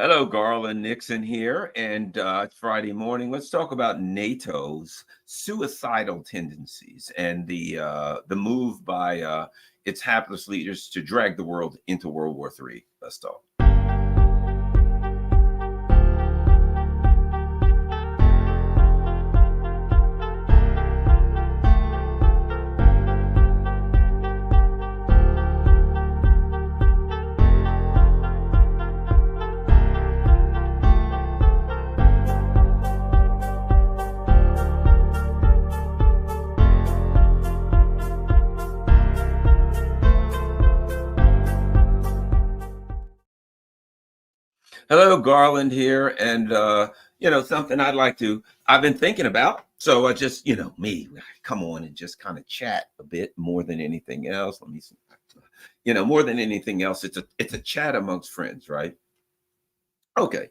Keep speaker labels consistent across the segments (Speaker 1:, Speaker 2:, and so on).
Speaker 1: Hello, Garland Nixon here, and it's Friday morning. Let's talk about NATO's suicidal tendencies and the move by its hapless leaders to drag the world into World War III. Let's talk. Hello, Garland here, and something I've been thinking about. So I just, me, come on and just kind of chat a bit more than anything else. Let me see. More than anything else, it's a chat amongst friends, right? Okay.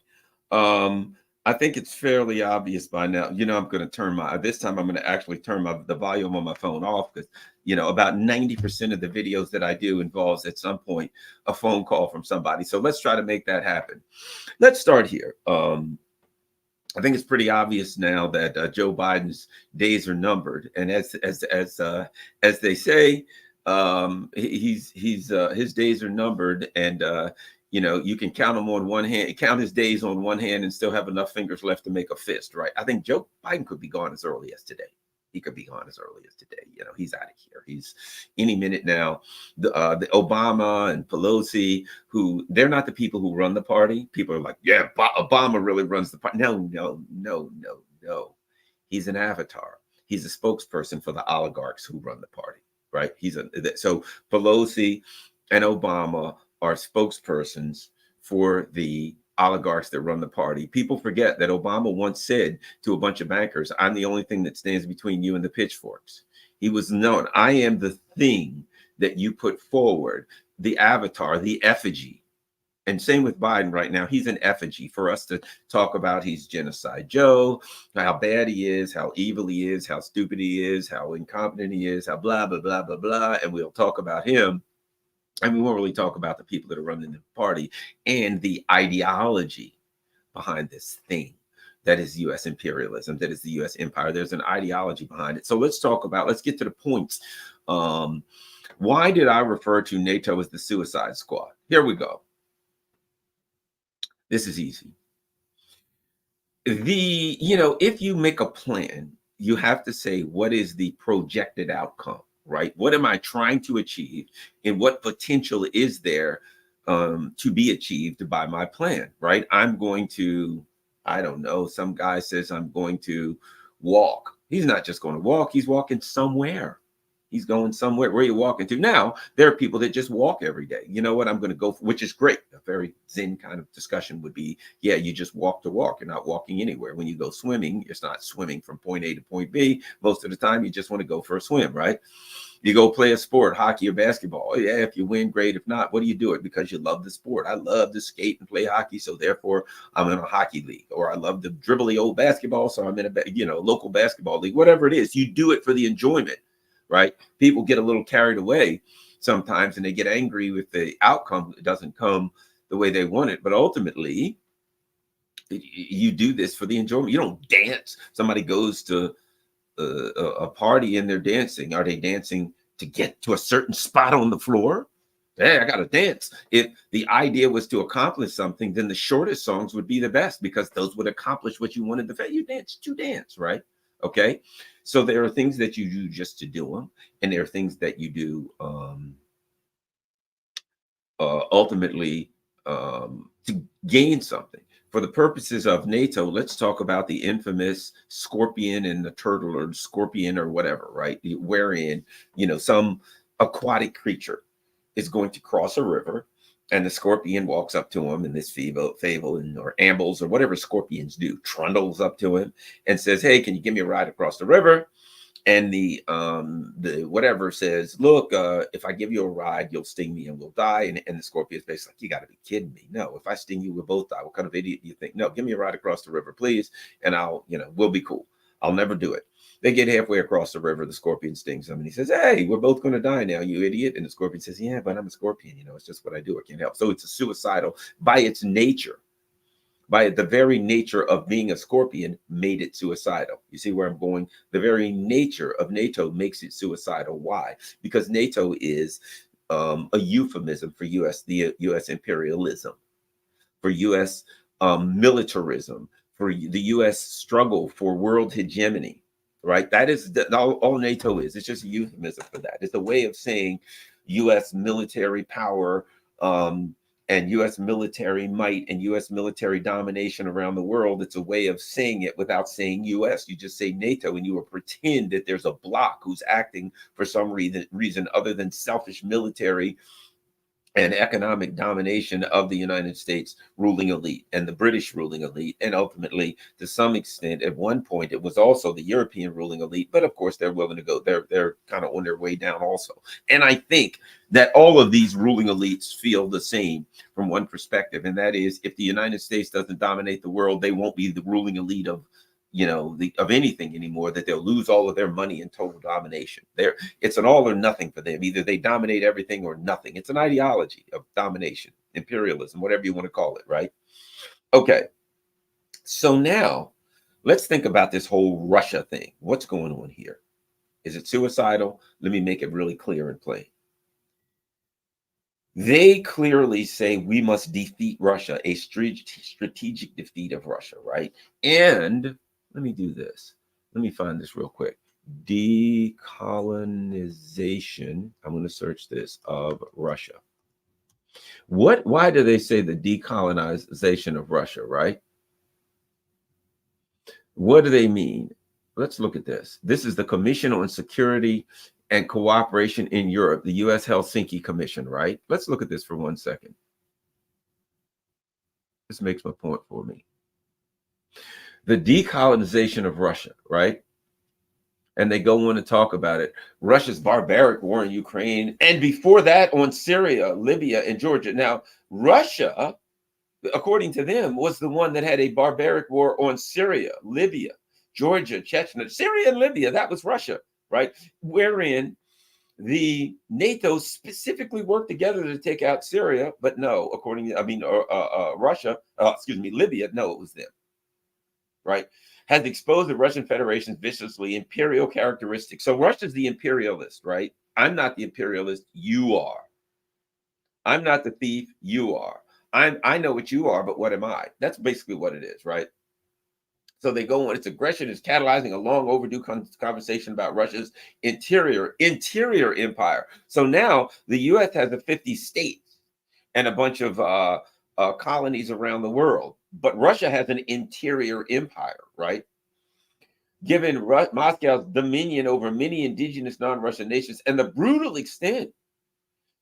Speaker 1: Um, I think it's fairly obvious by now. I'm going to this time I'm going to actually turn the volume on my phone off because, about 90% of the videos that I do involves at some point a phone call from somebody. So let's try to make that happen. Let's start here. I think it's pretty obvious now that Joe Biden's days are numbered, and as they say, his days are numbered, and you can count him on one hand, count his days on one hand, and still have enough fingers left to make a fist, right? I think Joe Biden could be gone as early as today. He could be gone as early as today. He's out of here. He's any minute now. The Obama and Pelosi, who they're not the people who run the party. People are like, yeah, Obama really runs the party. No. He's an avatar. He's a spokesperson for the oligarchs who run the party, right? So Pelosi and Obama are spokespersons for the oligarchs that run the party. People forget that Obama once said to a bunch of bankers, I'm the only thing that stands between you and the pitchforks. He was known. I am the thing that you put forward, the avatar, the effigy. And same with Biden right now. He's an effigy for us to talk about. He's Genocide Joe, how bad he is, how evil he is, how stupid he is, how incompetent he is, how blah, blah, blah, blah, blah. And we'll talk about him. And we won't really talk about the people that are running the party and the ideology behind this thing that is U.S. imperialism, that is the U.S. empire. There's an ideology behind it. So let's get to the points. Why did I refer to NATO as the suicide squad? Here we go. This is easy. If you make a plan, you have to say, what is the projected outcome? Right? What am I trying to achieve, and what potential is there to be achieved by my plan? Right? I'm going to, I don't know, some guy says I'm going to walk. He's not just going to walk, he's walking somewhere. He's going somewhere. Where are you walking to? Now, there are people that just walk every day. You know what? I'm going to go, which is great. A very Zen kind of discussion would be, yeah, you just walk to walk. You're not walking anywhere. When you go swimming, it's not swimming from point A to point B. Most of the time, you just want to go for a swim, right? You go play a sport, hockey or basketball. Yeah, if you win, great. If not, what do you do it? Because you love the sport. I love to skate and play hockey, so therefore I'm in a hockey league. Or I love the dribbly old basketball, so I'm in a local basketball league. Whatever it is, you do it for the enjoyment, right? People get a little carried away sometimes, and they get angry with the outcome. It doesn't come the way they want it, but ultimately, you do this for the enjoyment. You don't dance. Somebody goes to a party and they're dancing. Are they dancing to get to a certain spot on the floor? Hey, I got to dance. If the idea was to accomplish something, then the shortest songs would be the best because those would accomplish what you wanted to. You dance, right? Okay. So there are things that you do just to do them, and there are things that you do ultimately to gain something. For the purposes of NATO, let's talk about the infamous scorpion and the turtle, or scorpion or whatever, right? Wherein, some aquatic creature is going to cross a river, and the scorpion walks up to him in this fable or ambles or whatever scorpions do, trundles up to him and says, hey, can you give me a ride across the river? And the whatever says, look, if I give you a ride, you'll sting me and we'll die. And the scorpion's basically like, you got to be kidding me. No, if I sting you, we'll both die. What kind of idiot do you think? No, give me a ride across the river, please. And we'll be cool. I'll never do it. They get halfway across the river. The scorpion stings him. And he says, hey, we're both going to die now, you idiot. And the scorpion says, yeah, but I'm a scorpion. It's just what I do. I can't help. So it's a suicidal by its nature. by the very nature of being a Scorpion, made it suicidal. You see where I'm going? The very nature of NATO makes it suicidal. Why? Because NATO is a euphemism for the U.S. imperialism, for U.S. Militarism, for the U.S. struggle for world hegemony, right? That is all NATO is. It's just a euphemism for that. It's a way of saying U.S. military power, and U.S. military might and U.S. military domination around the world. It's a way of saying it without saying U.S. You just say NATO, and you will pretend that there's a bloc who's acting for some reason other than selfish military and economic domination of the United States ruling elite and the British ruling elite. And ultimately, to some extent, at one point, it was also the European ruling elite. But of course, they're willing to go. They're kind of on their way down also. And I think that all of these ruling elites feel the same from one perspective. And that is, if the United States doesn't dominate the world, they won't be the ruling elite of of anything anymore, that they'll lose all of their money in total domination. It's an all or nothing for them. Either they dominate everything or nothing. It's an ideology of domination, imperialism, whatever you want to call it, right? Okay. So now let's think about this whole Russia thing. What's going on here? Is it suicidal? Let me make it really clear and plain. They clearly say we must defeat Russia, a strategic defeat of Russia, right? And let me do this. Let me find this real quick. Decolonization. I'm going to search this of Russia. Why do they say the decolonization of Russia, right? What do they mean? Let's look at this. This is the Commission on Security and Cooperation in Europe, the U.S. Helsinki Commission, right? Let's look at this for 1 second. This makes my point for me. The decolonization of Russia, right? And they go on to talk about it. Russia's barbaric war in Ukraine, and before that on Syria, Libya, and Georgia. Now, Russia, according to them, was the one that had a barbaric war on Syria, Libya, Georgia, Chechnya, Syria, and Libya. That was Russia, right? Wherein the NATO specifically worked together to take out Syria, but no, Russia, Libya, no, it was them, right? Has exposed the Russian Federation's viciously imperial characteristics. So Russia's the imperialist, right? I'm not the imperialist, you are. I'm not the thief, you are. I know what you are, but what am I? That's basically what it is, right? So they go on. Its aggression is catalyzing a long overdue conversation about Russia's interior empire. So now the U.S. has the 50 states and a bunch of colonies around the world, but Russia has an interior empire, right? Given Moscow's dominion over many indigenous non-Russian nations and the brutal extent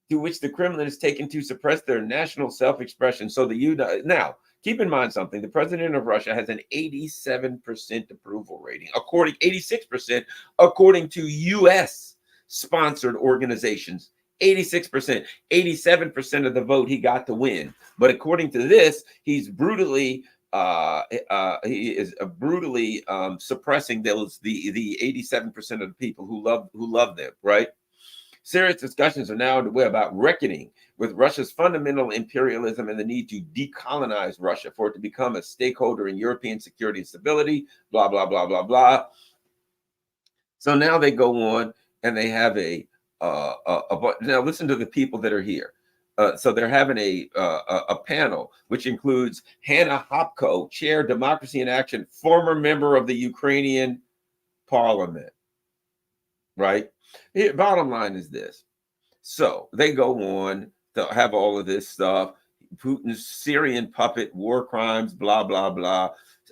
Speaker 1: to which the Kremlin is taken to suppress their national self-expression. So now, keep in mind something. The president of Russia has an 87% approval rating, 86% according to U.S. sponsored organizations. 86%, 87% of the vote he got to win. But according to this, he is brutally suppressing the 87% of the people who love them, right? Serious discussions are now underway about reckoning with Russia's fundamental imperialism and the need to decolonize Russia for it to become a stakeholder in European security and stability, blah, blah, blah, blah, blah. So now they go on and they have now listen to the people that are here. So they're having a panel, which includes Hannah Hopko, Chair, Democracy in Action, former member of the Ukrainian parliament, right? Bottom line is this. So they go on to have all of this stuff. Putin's Syrian puppet, war crimes, blah, blah, blah.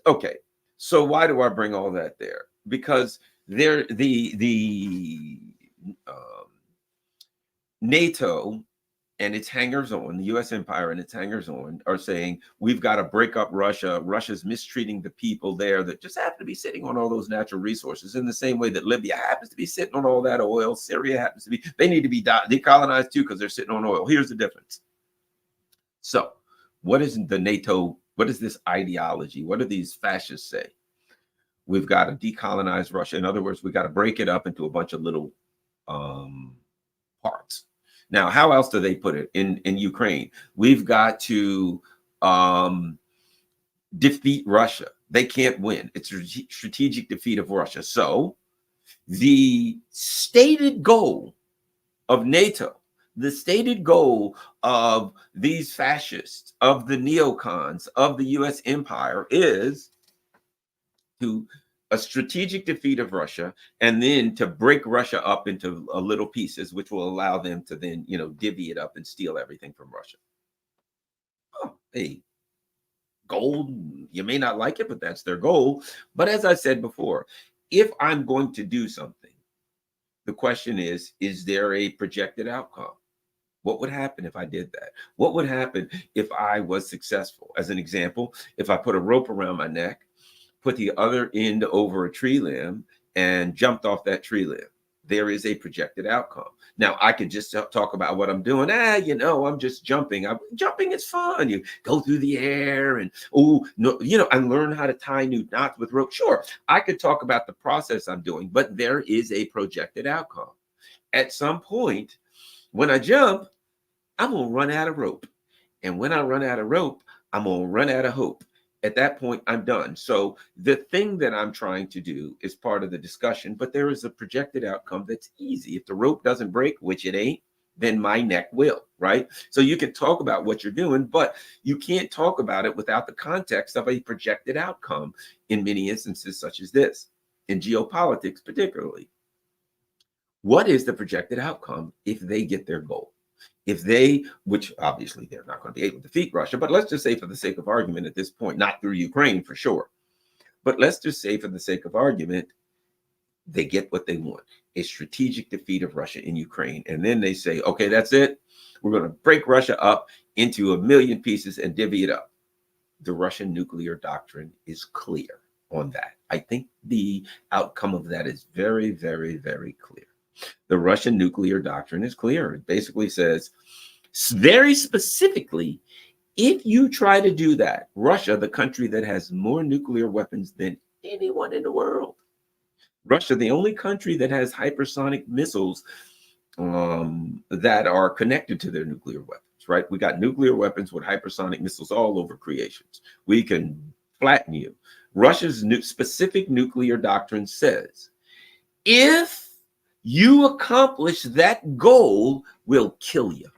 Speaker 1: Okay. So why do I bring all that there? Because NATO and its hangers-on, the U.S. empire and its hangers-on, are saying we've got to break up Russia. Russia's mistreating the people there that just happen to be sitting on all those natural resources, in the same way that Libya happens to be sitting on all that oil. Syria happens to be. They need to be decolonized too because they're sitting on oil. Here's the difference. So what is the NATO? What is this ideology? What do these fascists say? We've got to decolonize Russia. In other words, we've got to break it up into a bunch of little parts. Now, how else do they put it in Ukraine? We've got to defeat Russia. They can't win. It's a strategic defeat of Russia. So the stated goal of NATO, the stated goal of these fascists, of the neocons, of the US empire is to a strategic defeat of Russia, and then to break Russia up into little pieces, which will allow them to then, divvy it up and steal everything from Russia. Oh, hey, goal, you may not like it, but that's their goal. But as I said before, if I'm going to do something, the question is there a projected outcome? What would happen if I did that? What would happen if I was successful? As an example, if I put a rope around my neck, put the other end over a tree limb, and jumped off that tree limb, there is a projected outcome. Now, I could just talk about what I'm doing. I'm just jumping. Jumping is fun. You go through the air and, I learn how to tie new knots with rope. Sure, I could talk about the process I'm doing, but there is a projected outcome. At some point, when I jump, I'm going to run out of rope. And when I run out of rope, I'm going to run out of hope. At that point, I'm done. So the thing that I'm trying to do is part of the discussion, but there is a projected outcome that's easy. If the rope doesn't break, which it ain't, then my neck will, right? So you can talk about what you're doing, but you can't talk about it without the context of a projected outcome in many instances such as this, in geopolitics particularly. What is the projected outcome if they get their goal? If they, which obviously they're not going to be able to defeat Russia, but let's just say for the sake of argument at this point, not through Ukraine for sure, but let's just say for the sake of argument, they get what they want, a strategic defeat of Russia in Ukraine. And then they say, okay, that's it. We're going to break Russia up into a million pieces and divvy it up. The Russian nuclear doctrine is clear on that. I think the outcome of that is very, very, very clear. The Russian nuclear doctrine is clear. It basically says very specifically, if you try to do that, Russia, the country that has more nuclear weapons than anyone in the world, Russia, the only country that has hypersonic missiles that are connected to their nuclear weapons, right? We got nuclear weapons with hypersonic missiles all over creations. We can flatten you. Russia's specific nuclear doctrine says, if you accomplish that goal, will kill you.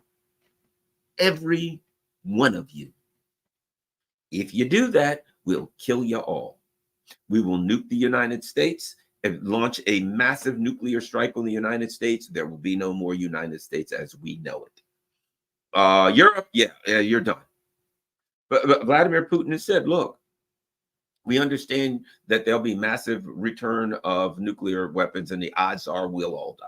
Speaker 1: Every one of you. If you do that, we'll kill you all. We will nuke the United States and launch a massive nuclear strike on the United States. There will be no more United States as we know it. Europe, you're done. But Vladimir Putin has said, look, we understand that there'll be massive return of nuclear weapons and the odds are we'll all die.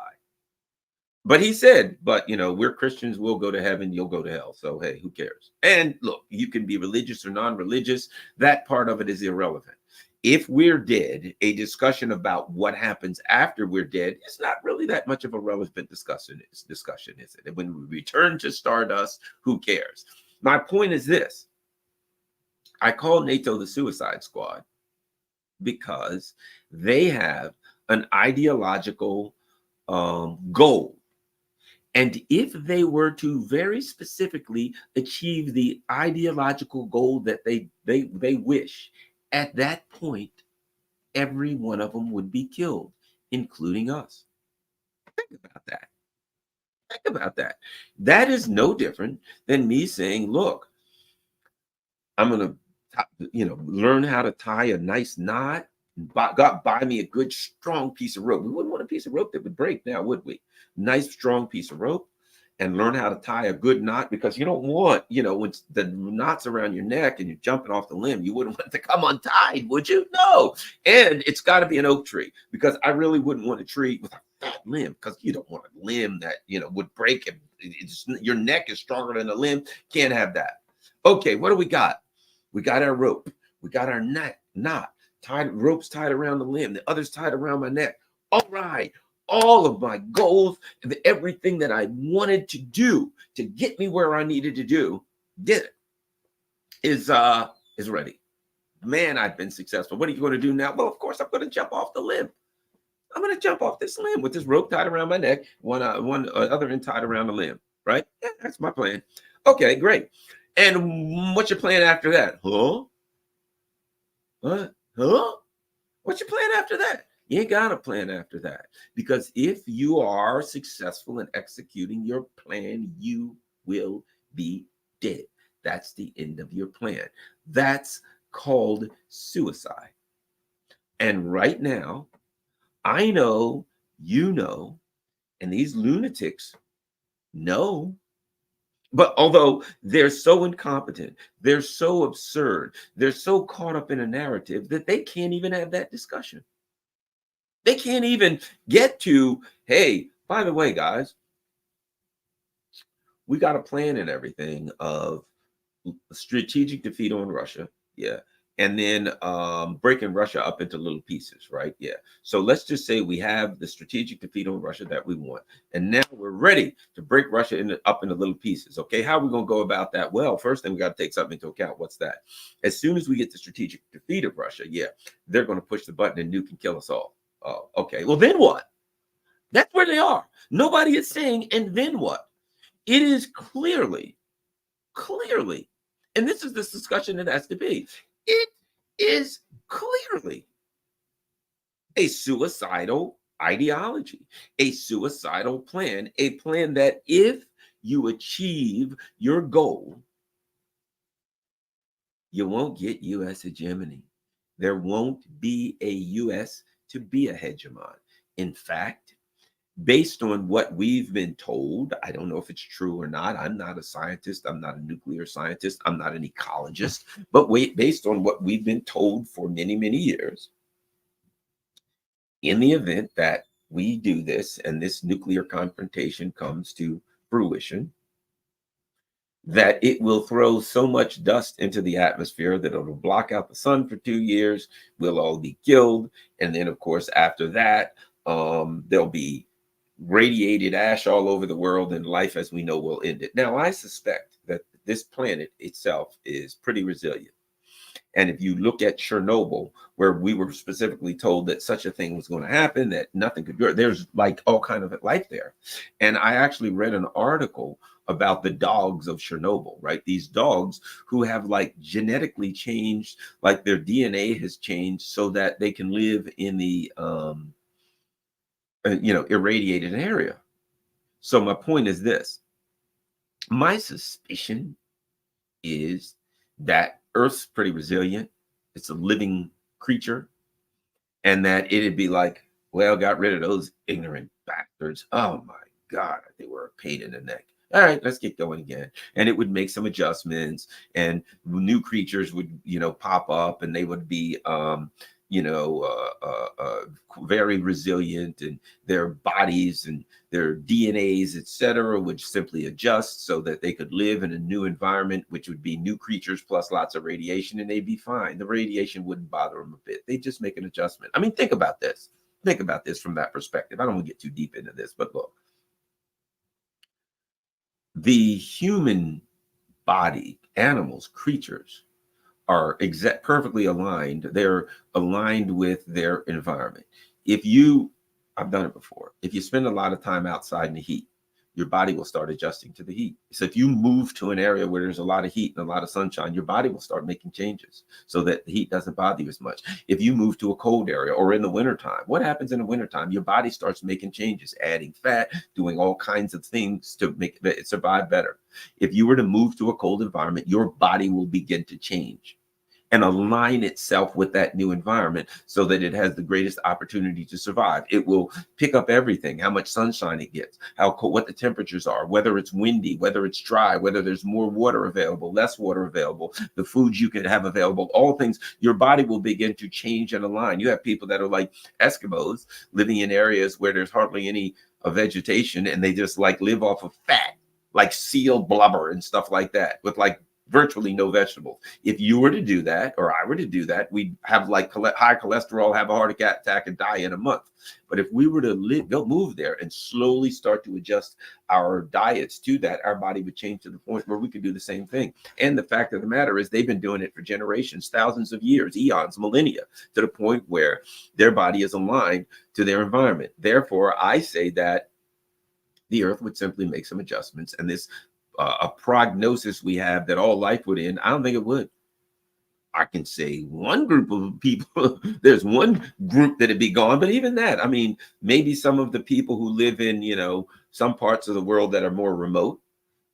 Speaker 1: But he said, but we're Christians, we'll go to heaven, you'll go to hell. So, hey, who cares? And look, you can be religious or non-religious. That part of it is irrelevant. If we're dead, a discussion about what happens after we're dead is not really that much of a relevant discussion, is it? And when we return to Stardust, who cares? My point is this. I call NATO the Suicide Squad because they have an ideological goal. And if they were to very specifically achieve the ideological goal that they wish, at that point, every one of them would be killed, including us. Think about that. Think about that. That is no different than me saying, look, I'm going to learn how to tie a nice knot. Buy me a good, strong piece of rope. We wouldn't want a piece of rope that would break now, would we? Nice, strong piece of rope, and learn how to tie a good knot, because you don't want, when the knot's around your neck and you're jumping off the limb, you wouldn't want it to come untied, would you? No. And it's got to be an oak tree, because I really wouldn't want a tree with a fat limb, because you don't want a limb that, would break. Your neck is stronger than the limb. Can't have that. Okay, what do we got? We got our rope. We got our knot. Ropes tied around the limb. The others tied around my neck. All right. All of my goals and everything that I wanted to do to get me where I needed to get it, is ready. Man, I've been successful. What are you going to do now? Well, of course, I'm going to jump off the limb. I'm going to jump off this limb with this rope tied around my neck, one other end tied around the limb, right? Yeah, that's my plan. Okay, great. And what's your plan after that? Huh? What? Huh? What's your plan after that? You ain't got a plan after that. Because if you are successful in executing your plan, you will be dead. That's the end of your plan. That's called suicide. And right now, I know, you know, and these lunatics know. But although they're so incompetent, they're so absurd, they're so caught up in a narrative that they can't even have that discussion. They can't even get to, hey, by the way, guys, we got a plan and everything of strategic defeat on Russia. Yeah. And then breaking Russia up into little pieces, right? Yeah. So let's just say we have the strategic defeat on Russia that we want. And now we're ready to break Russia up into little pieces. Okay. How are we going to go about that? Well, first thing we got to take something into account. What's that? As soon as we get the strategic defeat of Russia, yeah, they're going to push the button and nuke and kill us all. Oh, okay. Well, then what? That's where they are. Nobody is saying, and then what? It is clearly, and this is this discussion that has to be, it is clearly a suicidal ideology, a suicidal plan, a plan that if you achieve your goal, you won't get U.S. hegemony. There won't be a U.S. to be a hegemon. In fact, based on what we've been told, I don't know if it's true or not. I'm not a scientist. I'm not a nuclear scientist. I'm not an ecologist. But based on what we've been told for many, many years, in the event that we do this and this nuclear confrontation comes to fruition, that it will throw so much dust into the atmosphere that it'll block out the sun for 2 years. We'll all be killed. And then, of course, after that, there'll be radiated ash all over the world, and life as we know will end it. Now, I suspect that this planet itself is pretty resilient. And if you look at Chernobyl, where we were specifically told that such a thing was going to happen, that nothing could go, there's like all kind of life there. And I actually read an article about the dogs of Chernobyl, right? These dogs who have like genetically changed, like their DNA has changed so that they can live in the irradiated area. So my point is this: my suspicion is that Earth's pretty resilient. It's a living creature, and that it'd be like, well, got rid of those ignorant bastards. Oh my God, they were a pain in the neck. All right, let's get going again. And it would make some adjustments, and new creatures would, pop up, and they would be, very resilient, and their bodies and their DNAs, etc., would simply adjust so that they could live in a new environment, which would be new creatures plus lots of radiation, and they'd be fine. The radiation wouldn't bother them a bit. They just make an adjustment. I mean, think about this. Think about this from that perspective. I don't want to get too deep into this, but look, the human body, animals, creatures are perfectly aligned. They're aligned with their environment. I've done it before. If you spend a lot of time outside in the heat, your body will start adjusting to the heat. So if you move to an area where there's a lot of heat and a lot of sunshine, your body will start making changes so that the heat doesn't bother you as much. If you move to a cold area or in the wintertime, what happens in the wintertime? Your body starts making changes, adding fat, doing all kinds of things to make it survive better. If you were to move to a cold environment, your body will begin to change and align itself with that new environment so that it has the greatest opportunity to survive. It will pick up everything, how much sunshine it gets, how cold, what the temperatures are, whether it's windy, whether it's dry, whether there's more water available, less water available, the foods you can have available, all things, your body will begin to change and align. You have people that are like Eskimos living in areas where there's hardly any vegetation, and they just like live off of fat, like seal blubber and stuff like that, with like virtually no vegetables. If you were to do that, or I were to do that, we'd have like high cholesterol, have a heart attack, and die in a month. But if we were to move there and slowly start to adjust our diets to that, our body would change to the point where we could do the same thing. And the fact of the matter is, they've been doing it for generations, thousands of years, eons, millennia, to the point where their body is aligned to their environment. Therefore, I say that the earth would simply make some adjustments, and this a prognosis we have that all life would end, I don't think it would. I can say one group of people, there's one group that'd be gone, but even that, I mean, maybe some of the people who live in, some parts of the world that are more remote,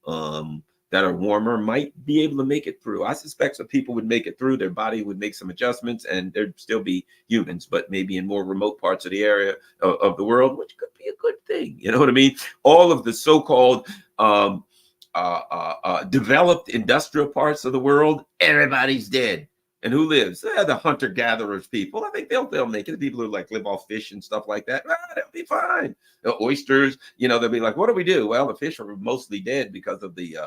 Speaker 1: um, that are warmer might be able to make it through. I suspect some people would make it through. Their body would make some adjustments, and there'd still be humans, but maybe in more remote parts of the area of the world, which could be a good thing. You know what I mean? All of the so-called developed industrial parts of the world, everybody's dead. And who lives? The hunter-gatherers people. I think they'll make it. The people who like live off fish and stuff like that, they'll be fine. The oysters, they'll be like, what do we do? Well, the fish are mostly dead because of the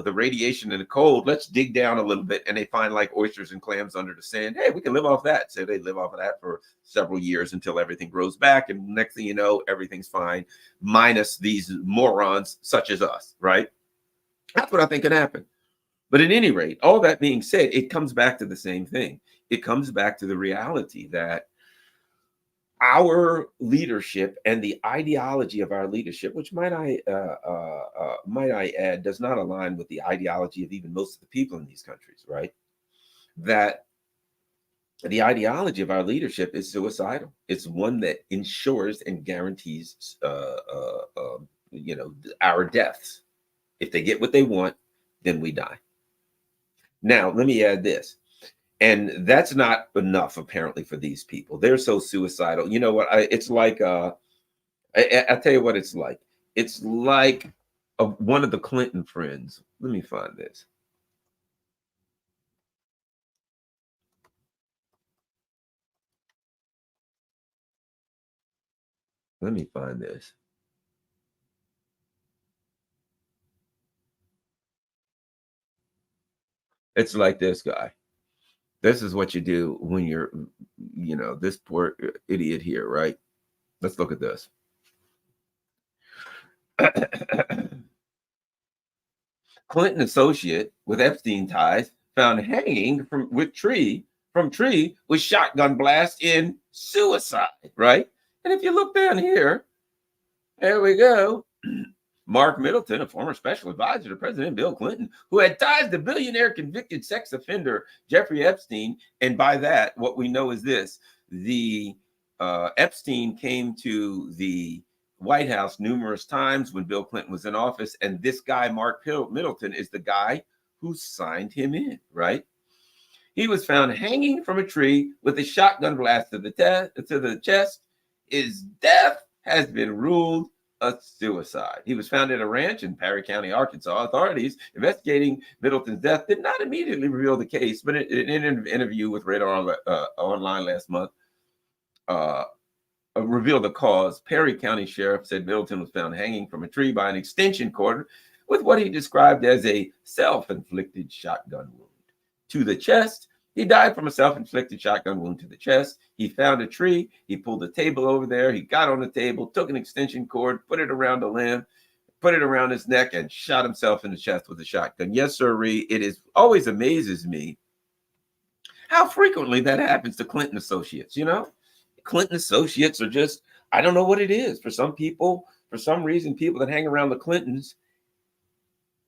Speaker 1: radiation and the cold. Let's dig down a little bit, and they find like oysters and clams under the sand. Hey, we can live off that. So they live off of that for several years until everything grows back, and next thing you know, everything's fine, minus these morons such as us, right? That's what I think can happen. But at any rate, all that being said, it comes back to the same thing. It comes back to the reality that our leadership and the ideology of our leadership, which might I add, does not align with the ideology of even most of the people in these countries, right? That the ideology of our leadership is suicidal. It's one that ensures and guarantees, our deaths. If they get what they want, then we die. Now, let me add this. And that's not enough, apparently, for these people. They're so suicidal. You know what? It's like, I'll tell you what it's like. It's like one of the Clinton friends. Let me find this. Let me find this. It's like this guy. This is what you do when you're, this poor idiot here, right? Let's look at this. Clinton associate with Epstein ties found hanging from tree with shotgun blast in suicide, right? And if you look down here, there we go. Mark Middleton, a former special advisor to President Bill Clinton, who had ties to billionaire convicted sex offender Jeffrey Epstein. And by that, what we know is this: the Epstein came to the White House numerous times when Bill Clinton was in office, and this guy, Mark Middleton, is the guy who signed him in, right? He was found hanging from a tree with a shotgun blast to the chest. His death has been ruled a suicide. He was found at a ranch in Perry County, Arkansas. Authorities investigating Middleton's death did not immediately reveal the case, but in an interview with Radar Online last month, revealed the cause. Perry County Sheriff said Middleton was found hanging from a tree by an extension cord with what he described as a self-inflicted shotgun wound to the chest. He died from a self-inflicted shotgun wound to the chest. He found a tree. He pulled a table over there. He got on the table, took an extension cord, put it around the limb, put it around his neck, and shot himself in the chest with a shotgun. Yes, sirree. It is always amazes me how frequently that happens to Clinton associates. Clinton associates are just, I don't know what it is. For some people, for some reason, people that hang around the Clintons,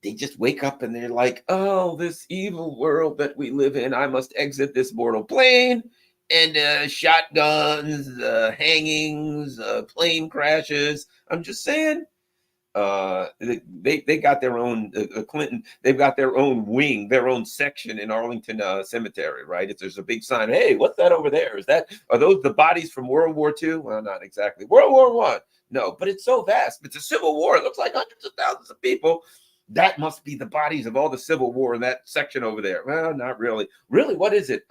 Speaker 1: they just wake up and they're like, oh, this evil world that we live in, I must exit this mortal plane. And shotguns, hangings, plane crashes. I'm just saying, they got their own Clinton. They've got their own wing, their own section in Arlington Cemetery, right? There's a big sign. Hey, what's that over there? Are those the bodies from World War II? Well, not exactly. World War I. No, but it's so vast. It's a civil war. It looks like hundreds of thousands of people. That must be the bodies of all the Civil War in that section over there. Well, not really. Really, what is it?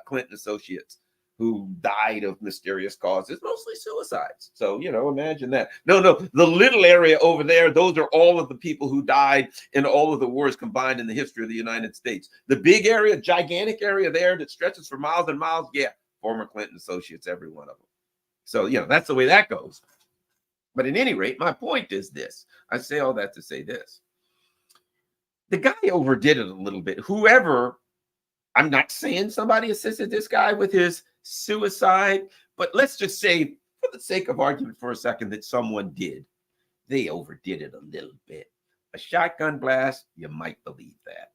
Speaker 1: Clinton associates who died of mysterious causes, mostly suicides. So, imagine that. No, the little area over there, those are all of the people who died in all of the wars combined in the history of the United States. The big area, gigantic area there that stretches for miles and miles, yeah, former Clinton associates, every one of them. So, that's the way that goes. But at any rate, my point is this. I say all that to say this. The guy overdid it a little bit. Whoever, I'm not saying somebody assisted this guy with his suicide, but let's just say, for the sake of argument for a second, that someone did. They overdid it a little bit. A shotgun blast, you might believe that.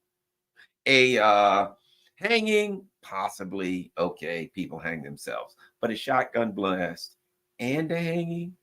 Speaker 1: Hanging, possibly. Okay, people hang themselves. But a shotgun blast and a hanging,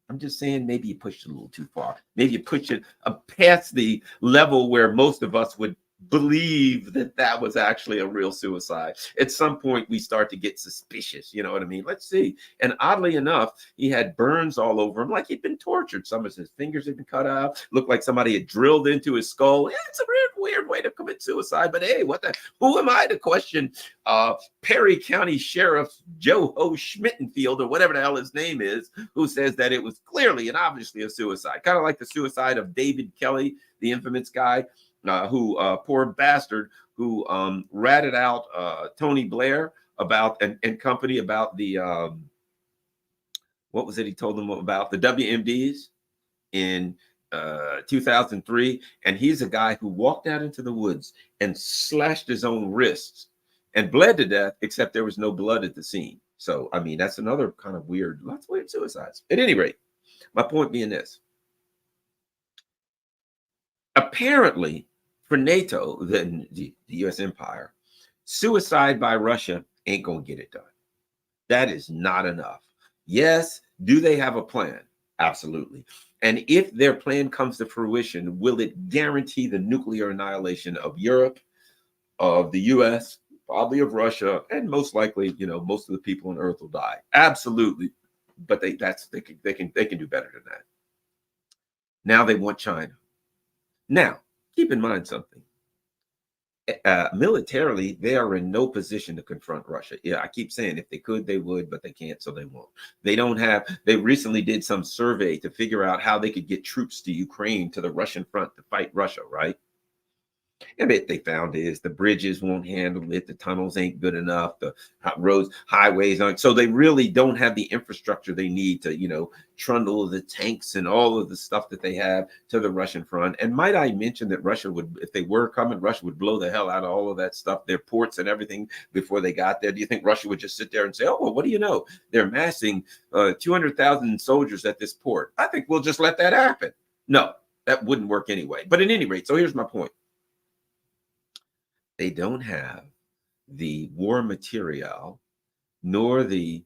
Speaker 1: I'm just saying maybe you pushed it a little too far. Maybe you pushed it past the level where most of us would believe that that was actually a real suicide. At some point, we start to get suspicious. You know what I mean? Let's see. And oddly enough, he had burns all over him, like he'd been tortured. Some of his fingers had been cut out. Looked like somebody had drilled into his skull. Yeah, it's a weird way to commit suicide. But hey, what the? Who am I to question Perry County Sheriff Joe Ho Schmittenfield or whatever the hell his name is, who says that it was clearly and obviously a suicide, kind of like the suicide of David Kelly, the infamous guy who poor bastard who ratted out Tony Blair about and company about the what was it he told them about the WMDs in 2003, and he's a guy who walked out into the woods and slashed his own wrists and bled to death, except there was no blood at the scene. So I mean, that's another kind of weird, lots of weird suicides. At any rate, my point being this: apparently, for NATO, the U.S. empire, suicide by Russia ain't gonna get it done. That is not enough. Yes, do they have a plan? Absolutely. And if their plan comes to fruition, will it guarantee the nuclear annihilation of Europe, of the US, probably of Russia, and most likely, most of the people on Earth will die? Absolutely. But they can do better than that. Now they want China. Now, keep in mind something. Militarily, they are in no position to confront Russia. Yeah, I keep saying if they could, they would, but they can't, so they won't. They recently did some survey to figure out how they could get troops to Ukraine, to the Russian front to fight Russia, right? And what they found is the bridges won't handle it, the tunnels ain't good enough, the roads, highways aren't. So they really don't have the infrastructure they need to, trundle the tanks and all of the stuff that they have to the Russian front. And might I mention that Russia would, if they were coming, Russia would blow the hell out of all of that stuff, their ports and everything before they got there. Do you think Russia would just sit there and say, oh, well, what do you know? They're massing 200,000 soldiers at this port. I think we'll just let that happen. No, that wouldn't work anyway. But at any rate, so here's my point. They don't have the war material, nor the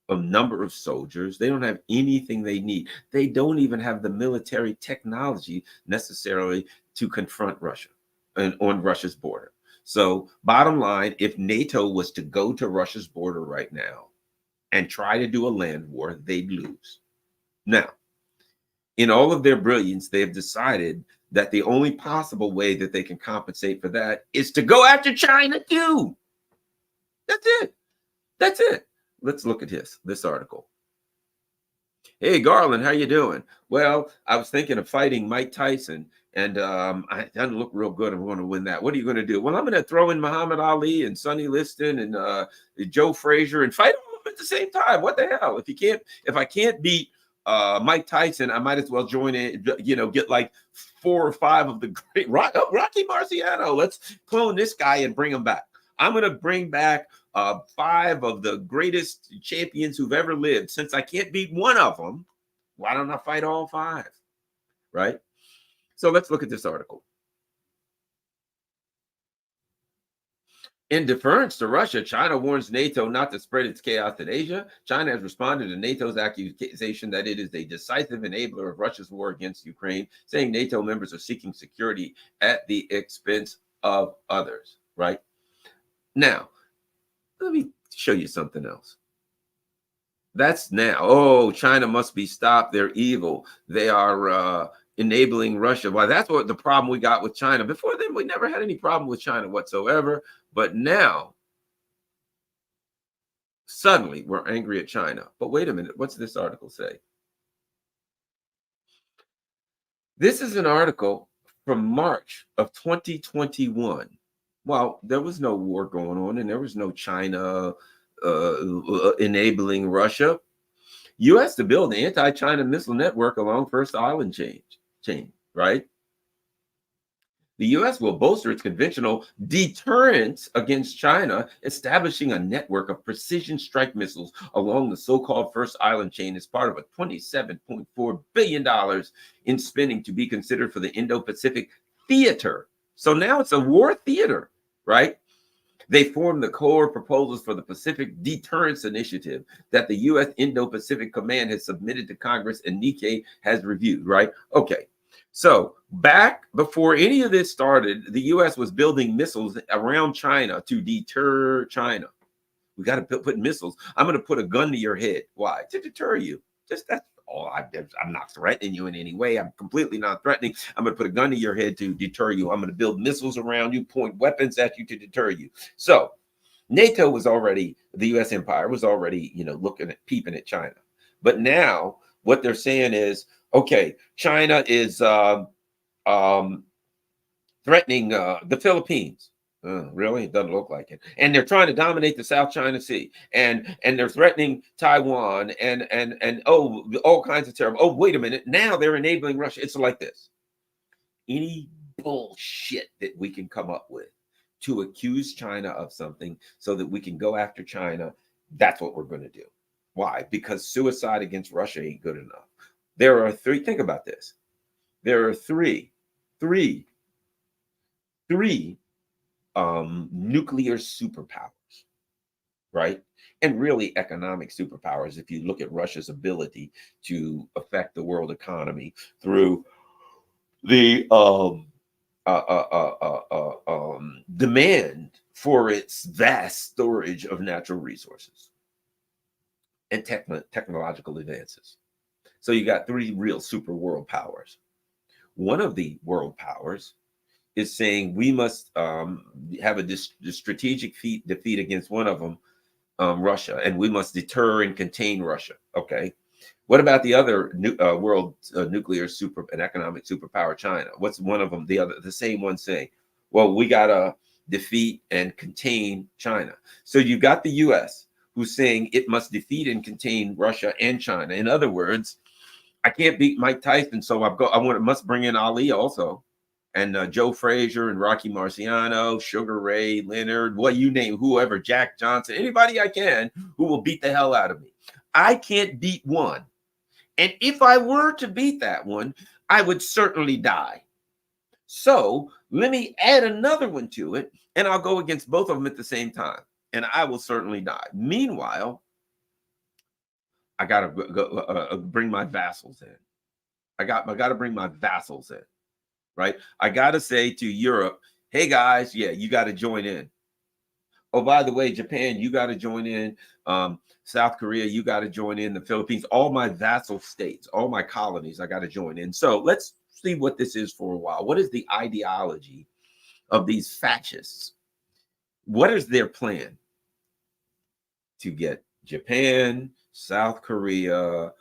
Speaker 1: number of soldiers. They don't have anything they need. They don't even have the military technology necessarily to confront Russia and on Russia's border. So bottom line, if NATO was to go to Russia's border right now and try to do a land war, they'd lose. Now, in all of their brilliance, they have decided that the only possible way that they can compensate for that is to go after China too. That's it. That's it. Let's look at this article. Hey, Garland, how you doing? Well, I was thinking of fighting Mike Tyson, and it doesn't look real good. I'm going to win that. What are you going to do? Well, I'm going to throw in Muhammad Ali and Sonny Liston and Joe Frazier and fight them at the same time. What the hell? If I can't beat Mike Tyson, I might as well join it, get like 4 or 5 of the great Rocky Marciano. Let's clone this guy and bring him back. I'm going to bring back 5 of the greatest champions who've ever lived. Since I can't beat one of them, why don't I fight all 5? Right? So let's look at this article. In deference to Russia, China warns NATO not to spread its chaos in Asia. China has responded to NATO's accusation that it is a decisive enabler of Russia's war against Ukraine, saying NATO members are seeking security at the expense of others. Right? Now, let me show you something else. That's now. Oh, China must be stopped. They're evil. They are enabling Russia. Well, that's what the problem we got with China. Before then, we never had any problem with China whatsoever. But now, suddenly, we're angry at China. But wait a minute. What's this article say? This is an article from March of 2021. Well, there was no war going on, and there was no China enabling Russia. U.S. to build an anti-China missile network along First Island chain, right? The U.S. will bolster its conventional deterrence against China, establishing a network of precision strike missiles along the so-called First Island chain as part of a $27.4 billion in spending to be considered for the Indo-Pacific theater. So now it's a war theater. right? They formed the core proposals for the Pacific Deterrence Initiative that the U.S. Indo-Pacific Command has submitted to Congress and Nikkei has reviewed, right? Okay. So back before any of this started, the U.S. was building missiles around China to deter China. We got to put missiles. I'm going to put a gun to your head. Why? To deter you. Just that's all. I'm not threatening you in any way. I'm completely not threatening. I'm going to put a gun to your head to deter you. I'm going to build missiles around you, point weapons at you to deter you. So NATO was already, the U.S. empire was already, looking at, peeping at China. But now what they're saying is, okay, China is threatening the Philippines. Really? It doesn't look like it. And they're trying to dominate the South China Sea, and they're threatening Taiwan, and oh, all kinds of terrible. Oh, wait a minute. Now they're enabling Russia. It's like this. Any bullshit that we can come up with to accuse China of something so that we can go after China, that's what we're going to do. Why? Because suicide against Russia ain't good enough. There are three. Think about this. There are three nuclear superpowers, right? And really economic superpowers. If you look at Russia's ability to affect the world economy through the demand for its vast storage of natural resources and technological advances. So you got three real super world powers. One of the world powers is saying we must have a strategic defeat against one of them, Russia, and we must deter and contain Russia. Okay. What about the other world nuclear super and economic superpower, China? What's one of them? The same one saying, well, we gotta defeat and contain China. So you've got the U.S. who's saying it must defeat and contain Russia and China. In other words, I can't beat Mike Tyson, so must bring in Ali also, and Joe Frazier and Rocky Marciano, Sugar Ray Leonard, what you name, whoever, Jack Johnson, anybody I can who will beat the hell out of me. I can't beat one. And if I were to beat that one, I would certainly die. So let me add another one to it, and I'll go against both of them at the same time, and I will certainly die. Meanwhile, I got to bring my vassals in. I got to bring my vassals in, right? I got to say to Europe, hey guys, yeah, you got to join in. Oh, by the way, Japan, you got to join in. South Korea, you got to join in. The Philippines, all my vassal states, all my colonies, I got to join in. So let's see what this is for a while. What is the ideology of these fascists? What is their plan to get Japan, South Korea,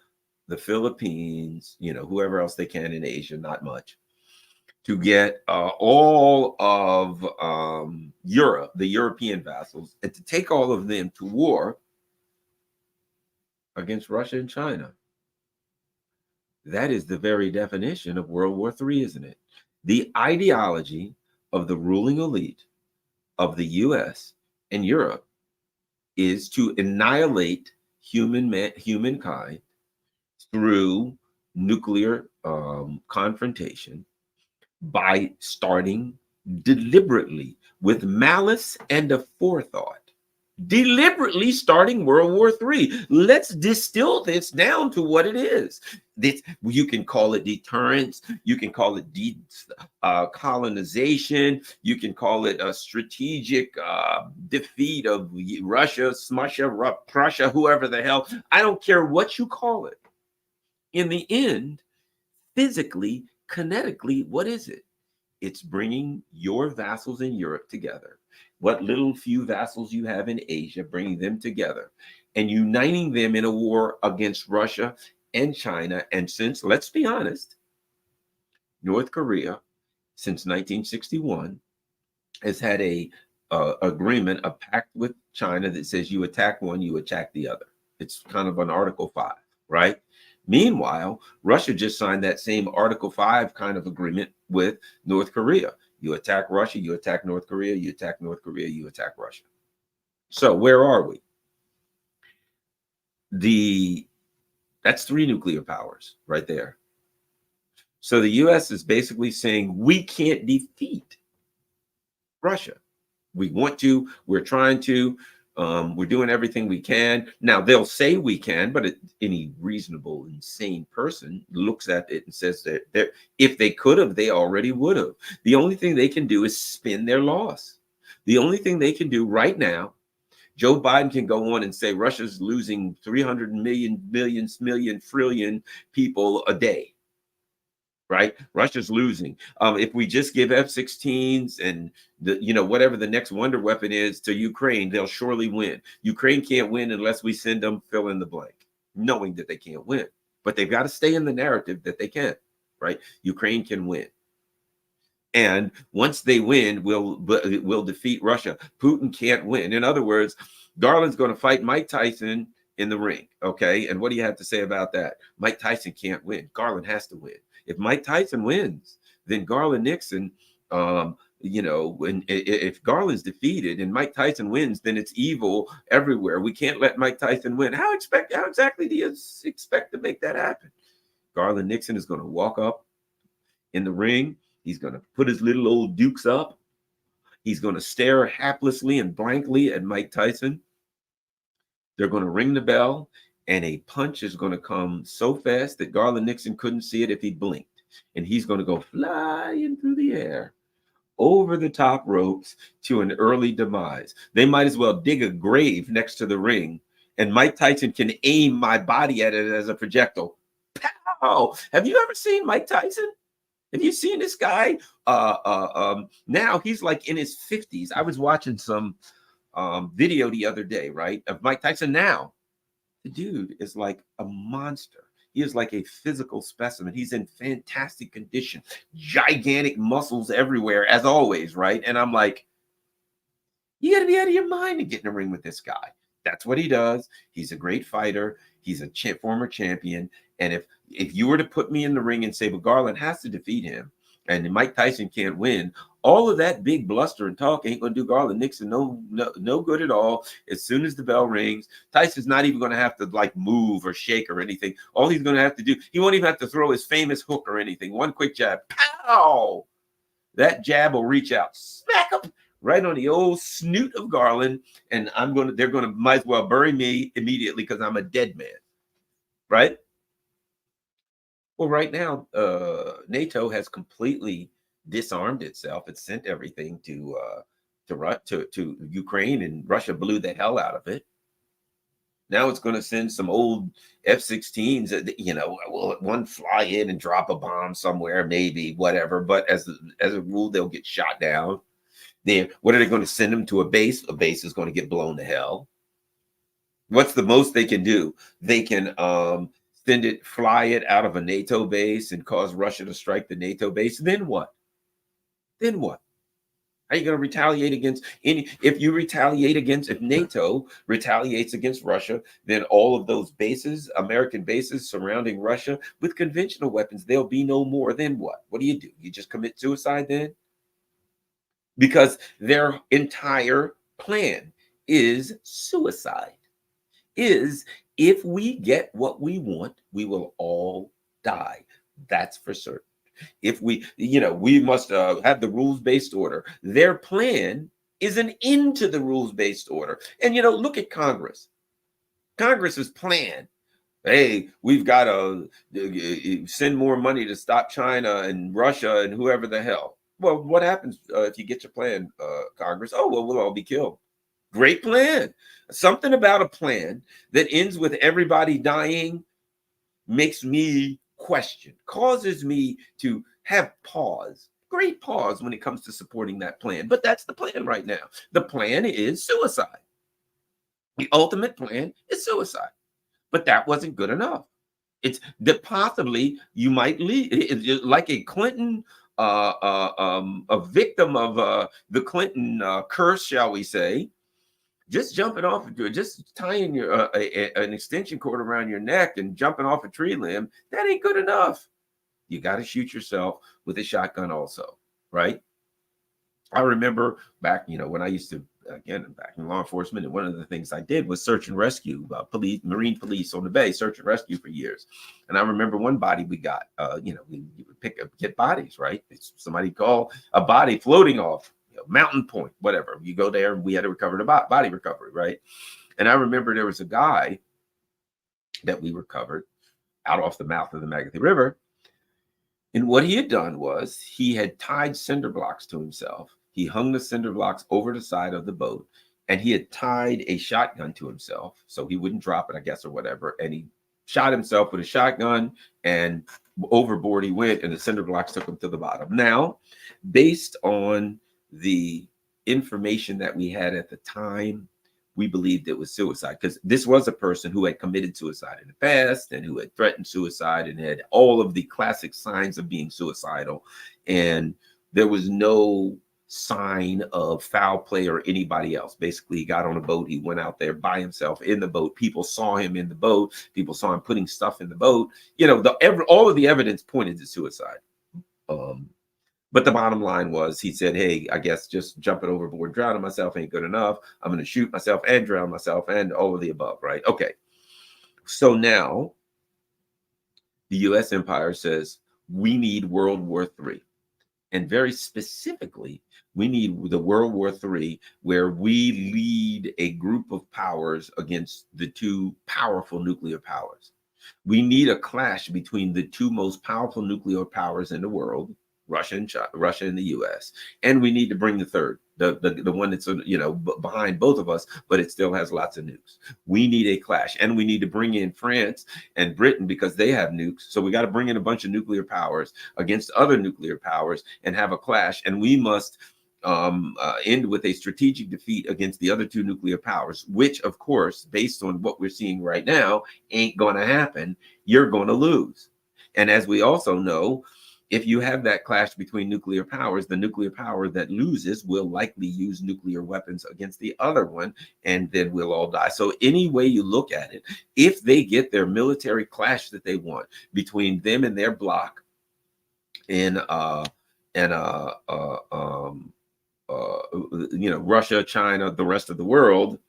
Speaker 1: the Philippines, whoever else they can in Asia, not much, to get all of Europe, the European vassals, and to take all of them to war against Russia and China? That is the very definition of World War III, isn't it? The ideology of the ruling elite of the US and Europe is to annihilate humankind through nuclear confrontation by starting deliberately with malice and a forethought. Deliberately starting World War III. Let's distill this down to what it is. You can call it deterrence. You can call it colonization. You can call it a strategic defeat of Russia, Smusha, Prussia, whoever the hell. I don't care what you call it. In the end, physically, kinetically, what is it? It's bringing your vassals in Europe together. What little few vassals you have in Asia, bringing them together and uniting them in a war against Russia and China. And since, let's be honest, North Korea, since 1961, has had a agreement, a pact with China that says you attack one, you attack the other. It's kind of an Article 5, right? Meanwhile, Russia just signed that same Article 5 kind of agreement with North Korea. You attack Russia, you attack North Korea, you attack North Korea, you attack Russia. So where are we? That's three nuclear powers right there. So the US is basically saying we can't defeat Russia. We want to, we're trying to, we're doing everything we can. Now they'll say we can, but any reasonable, insane person looks at it and says that if they could have, they already would have. The only thing they can do is spin their loss. The only thing they can do right now, Joe Biden can go on and say Russia's losing 300 million trillion people a day. Right? Russia's losing. If we just give F-16s and whatever the next wonder weapon is to Ukraine, they'll surely win. Ukraine can't win unless we send them fill in the blank, knowing that they can't win. But they've got to stay in the narrative that they can, right? Ukraine can win. And once they win, we'll defeat Russia. Putin can't win. In other words, Garland's going to fight Mike Tyson in the ring. Okay. And what do you have to say about that? Mike Tyson can't win. Garland has to win. If Mike Tyson wins, then Garland Nixon, if Garland's defeated and Mike Tyson wins, then it's evil everywhere. We can't let Mike Tyson win. How exactly do you expect to make that happen? Garland Nixon is going to walk up in the ring. He's going to put his little old dukes up. He's going to stare haplessly and blankly at Mike Tyson. They're going to ring the bell, and a punch is going to come so fast that Garland Nixon couldn't see it if he blinked. And he's going to go flying through the air over the top ropes to an early demise. They might as well dig a grave next to the ring, and Mike Tyson can aim my body at it as a projectile. Pow! Have you ever seen Mike Tyson? Have you seen this guy? Now he's like in his 50s. I was watching some video the other day, right, of Mike Tyson. Now the dude is like a monster. He is like a physical specimen. He's in fantastic condition, gigantic muscles everywhere, as always, right? And I'm like, you got to be out of your mind to get in the ring with this guy. That's what he does. He's a great fighter. He's a former champion. And if you were to put me in the ring and say, but Garland has to defeat him, and Mike Tyson can't win, all of that big bluster and talk ain't going to do Garland Nixon no good at all. As soon as the bell rings, Tyson's not even going to have to like move or shake or anything. All he's going to have to do, he won't even have to throw his famous hook or anything. One quick jab, pow! That jab will reach out, smack him right on the old snoot of Garland, and they're going to might as well bury me immediately because I'm a dead man, right? Well, right now, NATO has completely disarmed itself. It sent everything to Ukraine, and Russia blew the hell out of it. Now it's going to send some old F-16s. Will one fly in and drop a bomb somewhere, maybe, whatever. But as a rule, they'll get shot down. What are they going to send them to a base? A base is going to get blown to hell. What's the most they can do? They can fly it out of a NATO base and cause Russia to strike the NATO base. Then what? Then what? Are you going to retaliate against if NATO retaliates against Russia, then all of those bases, American bases surrounding Russia with conventional weapons, there'll be no more. Then what? What do? You just commit suicide then? Because their entire plan is suicide. If we get what we want, we will all die. That's for certain. If we must have the rules-based order. Their plan is an end to the rules-based order. And, look at Congress. Congress's plan. Hey, we've got to send more money to stop China and Russia and whoever the hell. Well, what happens if you get your plan, Congress? Oh, well, we'll all be killed. Great plan. Something about a plan that ends with everybody dying makes me question, causes me to have pause, great pause when it comes to supporting that plan. But that's the plan right now. The plan is suicide. The ultimate plan is suicide. But that wasn't good enough. It's that possibly you might lead like a Clinton, a victim of the Clinton curse, shall we say. Just jumping off, just tying an extension cord around your neck and jumping off a tree limb, that ain't good enough. You got to shoot yourself with a shotgun also, right? I remember back, when I used to, again, back in law enforcement, and one of the things I did was search and rescue, Marine police on the bay, search and rescue for years. And I remember one body we got, we would get bodies, right? Somebody call a body floating off Mountain Point, whatever. You go there, and we had to recover the body recovery, right? And I remember there was a guy that we recovered out off the mouth of the Magothy River. And what he had done was he had tied cinder blocks to himself. He hung the cinder blocks over the side of the boat, and he had tied a shotgun to himself so he wouldn't drop it, I guess, or whatever. And he shot himself with a shotgun, and overboard he went, and the cinder blocks took him to the bottom. Now, based on the information that we had at the time, we believed it was suicide, because this was a person who had committed suicide in the past and who had threatened suicide and had all of the classic signs of being suicidal. And there was no sign of foul play or anybody else. Basically, he got on a boat. He went out there by himself in the boat. People saw him in the boat. People saw him putting stuff in the boat. You know, all of the evidence pointed to suicide. But the bottom line was, he said, hey, I guess just jumping overboard, drowning myself ain't good enough. I'm going to shoot myself and drown myself and all of the above, right? Okay. So now the U.S. empire says we need World War III. And very specifically, we need the World War III where we lead a group of powers against the two powerful nuclear powers. We need a clash between the two most powerful nuclear powers in the world, Russia and the U.S. And we need to bring the third, the one that's, you know, behind both of us, but it still has lots of nukes. We need a clash, and we need to bring in France and Britain because they have nukes. So we got to bring in a bunch of nuclear powers against other nuclear powers and have a clash. And we must end with a strategic defeat against the other two nuclear powers, which, of course, based on what we're seeing right now, ain't going to happen. You're going to lose. And as we also know, if you have that clash between nuclear powers, the nuclear power that loses will likely use nuclear weapons against the other one, and then we'll all die. So any way you look at it, if they get their military clash that they want between them and their bloc in Russia, China, the rest of the world,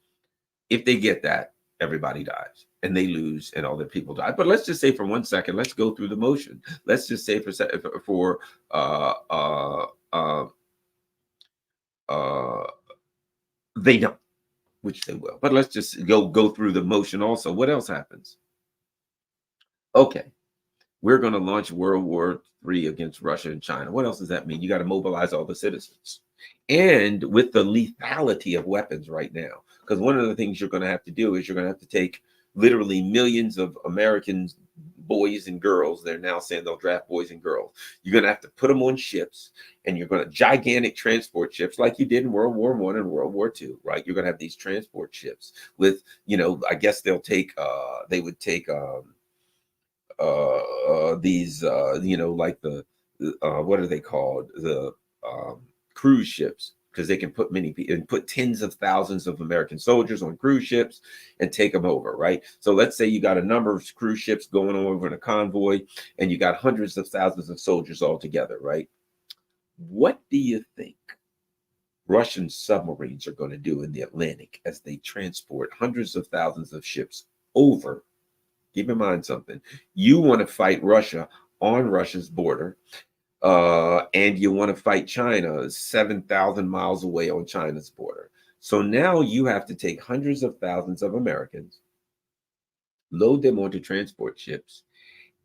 Speaker 1: if they get that, everybody dies and they lose and all their people die. But let's just say for 1 second, let's go through the motion. Let's just say they don't, which they will. But let's just go through the motion also. What else happens? Okay, we're going to launch World War III against Russia and China. What else does that mean? You got to mobilize all the citizens. And with the lethality of weapons right now, because one of the things you're going to have to do is you're going to have to take literally millions of American boys and girls. They're now saying they'll draft boys and girls. You're going to have to put them on ships, and you're going to gigantic transport ships like you did in World War I and World War II, right? You're going to have these transport ships with, I guess they would take these like the what are they called, the cruise ships, because they can put many people and put tens of thousands of American soldiers on cruise ships and take them over, right? So let's say you got a number of cruise ships going over in a convoy, and you got hundreds of thousands of soldiers all together, right? What do you think Russian submarines are going to do in the Atlantic as they transport hundreds of thousands of ships over? Keep in mind something. You want to fight Russia on Russia's border, and you want to fight China 7,000 miles away on China's border. So now you have to take hundreds of thousands of Americans, load them onto transport ships,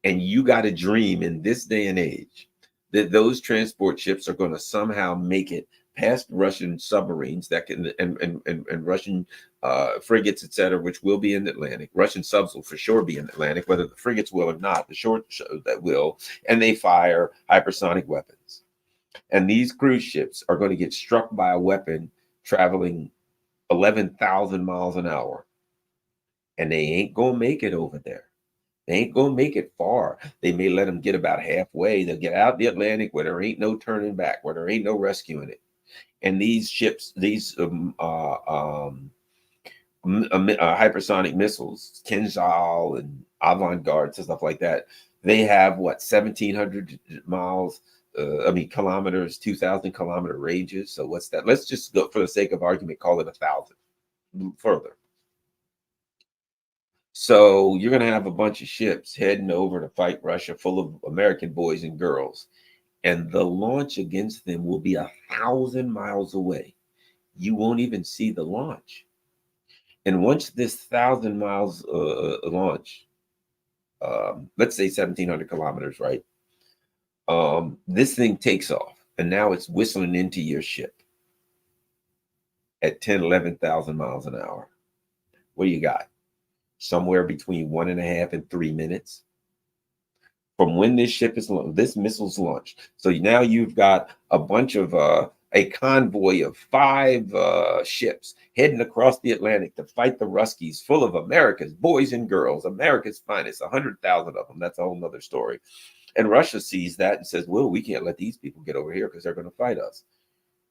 Speaker 1: and you got to dream in this day and age that those transport ships are going to somehow make it past Russian submarines that can and Russian frigates, etc., which will be in the Atlantic. Russian subs will for sure be in the Atlantic, whether the frigates will or not. The short that will, and they fire hypersonic weapons. And these cruise ships are going to get struck by a weapon traveling 11,000 miles an hour, and they ain't gonna make it over there. They ain't gonna make it far. They may let them get about halfway. They'll get out the Atlantic where there ain't no turning back, where there ain't no rescuing it. And these ships, these hypersonic missiles, Kinzhal and Avant-Garde and stuff like that, they have what, 1,700 miles, kilometers, 2,000 kilometer ranges. So what's that? Let's just go, for the sake of argument, call it 1,000 further. So you're going to have a bunch of ships heading over to fight Russia full of American boys and girls. and the launch against them will be 1,000 miles away. You won't even see the launch. And once this 1,000 miles launch, let's say 1,700 kilometers, right? This thing takes off, and now it's whistling into your ship at 10, 11,000 miles an hour. What do you got? Somewhere between 1.5 and 3 minutes from when this ship is this missile's launched. So now you've got a bunch of a convoy of 5 ships heading across the Atlantic to fight the Ruskies, full of America's boys and girls, America's finest, 100,000 of them. That's a whole nother story. And Russia sees that and says, well, we can't let these people get over here because they're going to fight us.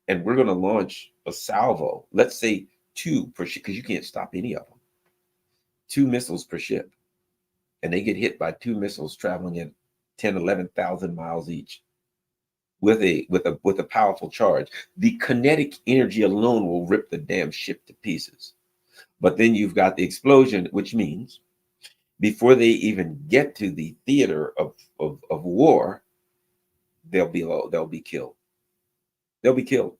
Speaker 1: And we're going to launch a salvo, let's say 2 per ship, because you can't stop any of them. 2 missiles per ship. And they get hit by 2 missiles traveling at 10, 11,000 miles each with a powerful charge. The kinetic energy alone will rip the damn ship to pieces. But then you've got the explosion, which means before they even get to the theater of war, they'll be killed. They'll be killed.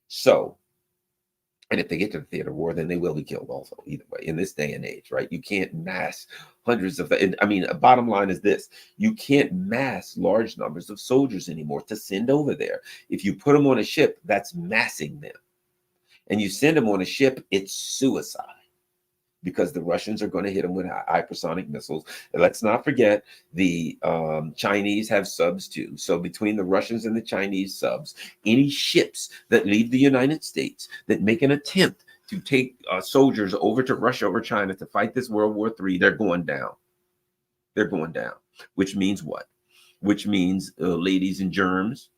Speaker 1: So, and if they get to the theater of war, then they will be killed also, either way, in this day and age, right? You can't mass hundreds of, I mean, bottom line is this: you can't mass large numbers of soldiers anymore to send over there. If you put them on a ship, that's massing them. And you send them on a ship, it's suicide, because the Russians are going to hit them with hypersonic missiles. And let's not forget the Chinese have subs too. So between the Russians and the Chinese subs, any ships that leave the United States that make an attempt to take soldiers over to Russia or China to fight this World War III, they're going down. They're going down. Which means what? Which means, ladies and germs,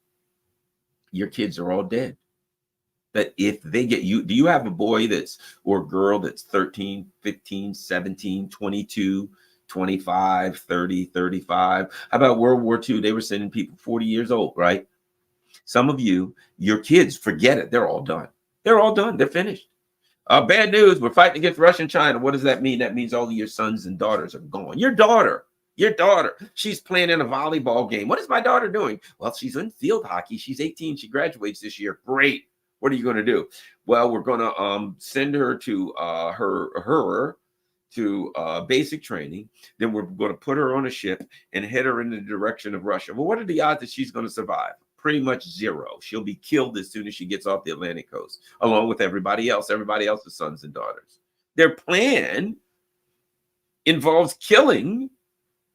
Speaker 1: your kids are all dead. That if they get you, do you have a boy that's or girl that's 13, 15, 17, 22, 25, 30, 35? How about World War II? They were sending people 40 years old, right? Some of you, your kids, forget it. They're all done. They're all done. They're finished. Bad news. We're fighting against Russia and China. What does that mean? That means all of your sons and daughters are gone. Your daughter, she's playing in a volleyball game. What is my daughter doing? Well, she's in field hockey. She's 18. She graduates this year. Great. What are you going to do? Well, we're going to send her to her basic training. Then we're going to put her on a ship and head her in the direction of Russia. Well, what are the odds that she's going to survive? Pretty much zero. She'll be killed as soon as she gets off the Atlantic coast, along with everybody else's sons and daughters. Their plan involves killing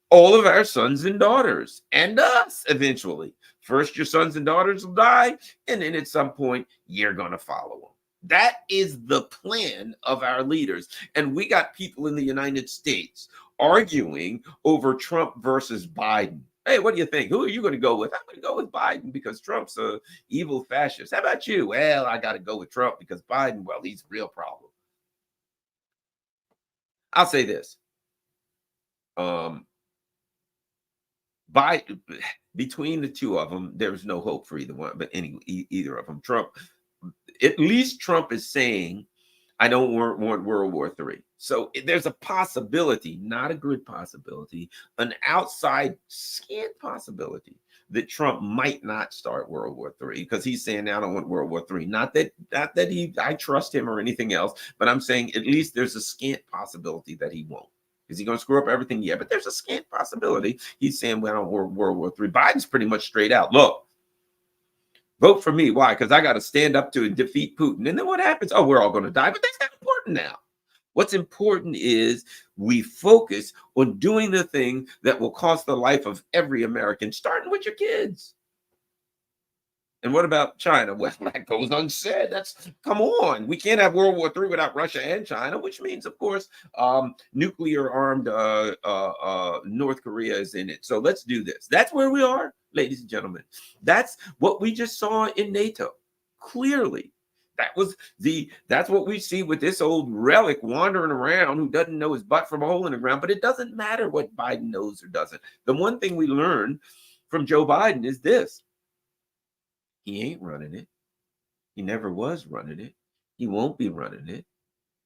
Speaker 1: all of our sons and daughters and us eventually. First, your sons and daughters will die, and then at some point, you're going to follow them. That is the plan of our leaders. And we got people in the United States arguing over Trump versus Biden. Hey, what do you think? Who are you going to go with? I'm going to go with Biden because Trump's a evil fascist. How about you? Well, I got to go with Trump because Biden, well, he's a real problem. I'll say this. Between the two of them, there's no hope for either one, but either of them. Trump, at least Trump is saying, I don't want World War III. So there's a possibility, not a good possibility, an outside scant possibility that Trump might not start World War III, because he's saying, I don't want World War III. Not that I trust him or anything else, but I'm saying at least there's a scant possibility that he won't. Is he going to screw up everything? Yeah, but there's a scant possibility. He's saying, well, I don't want World War III. Biden's pretty much straight out. Look, vote for me. Why? Because I got to stand up to and defeat Putin. And then what happens? Oh, we're all going to die. But that's not important now. What's important is we focus on doing the thing that will cost the life of every American, starting with your kids. And what about China? Well, that goes unsaid. Come on. We can't have World War III without Russia and China, which means, of course, nuclear armed North Korea is in it. So let's do this. That's where we are, ladies and gentlemen. That's what we just saw in Nato. Clearly, that's what we see with this old relic wandering around who doesn't know his butt from a hole in the ground. But it doesn't matter what Biden knows or doesn't. The one thing we learned from Joe Biden is this: he ain't running it. He never was running it. He won't be running it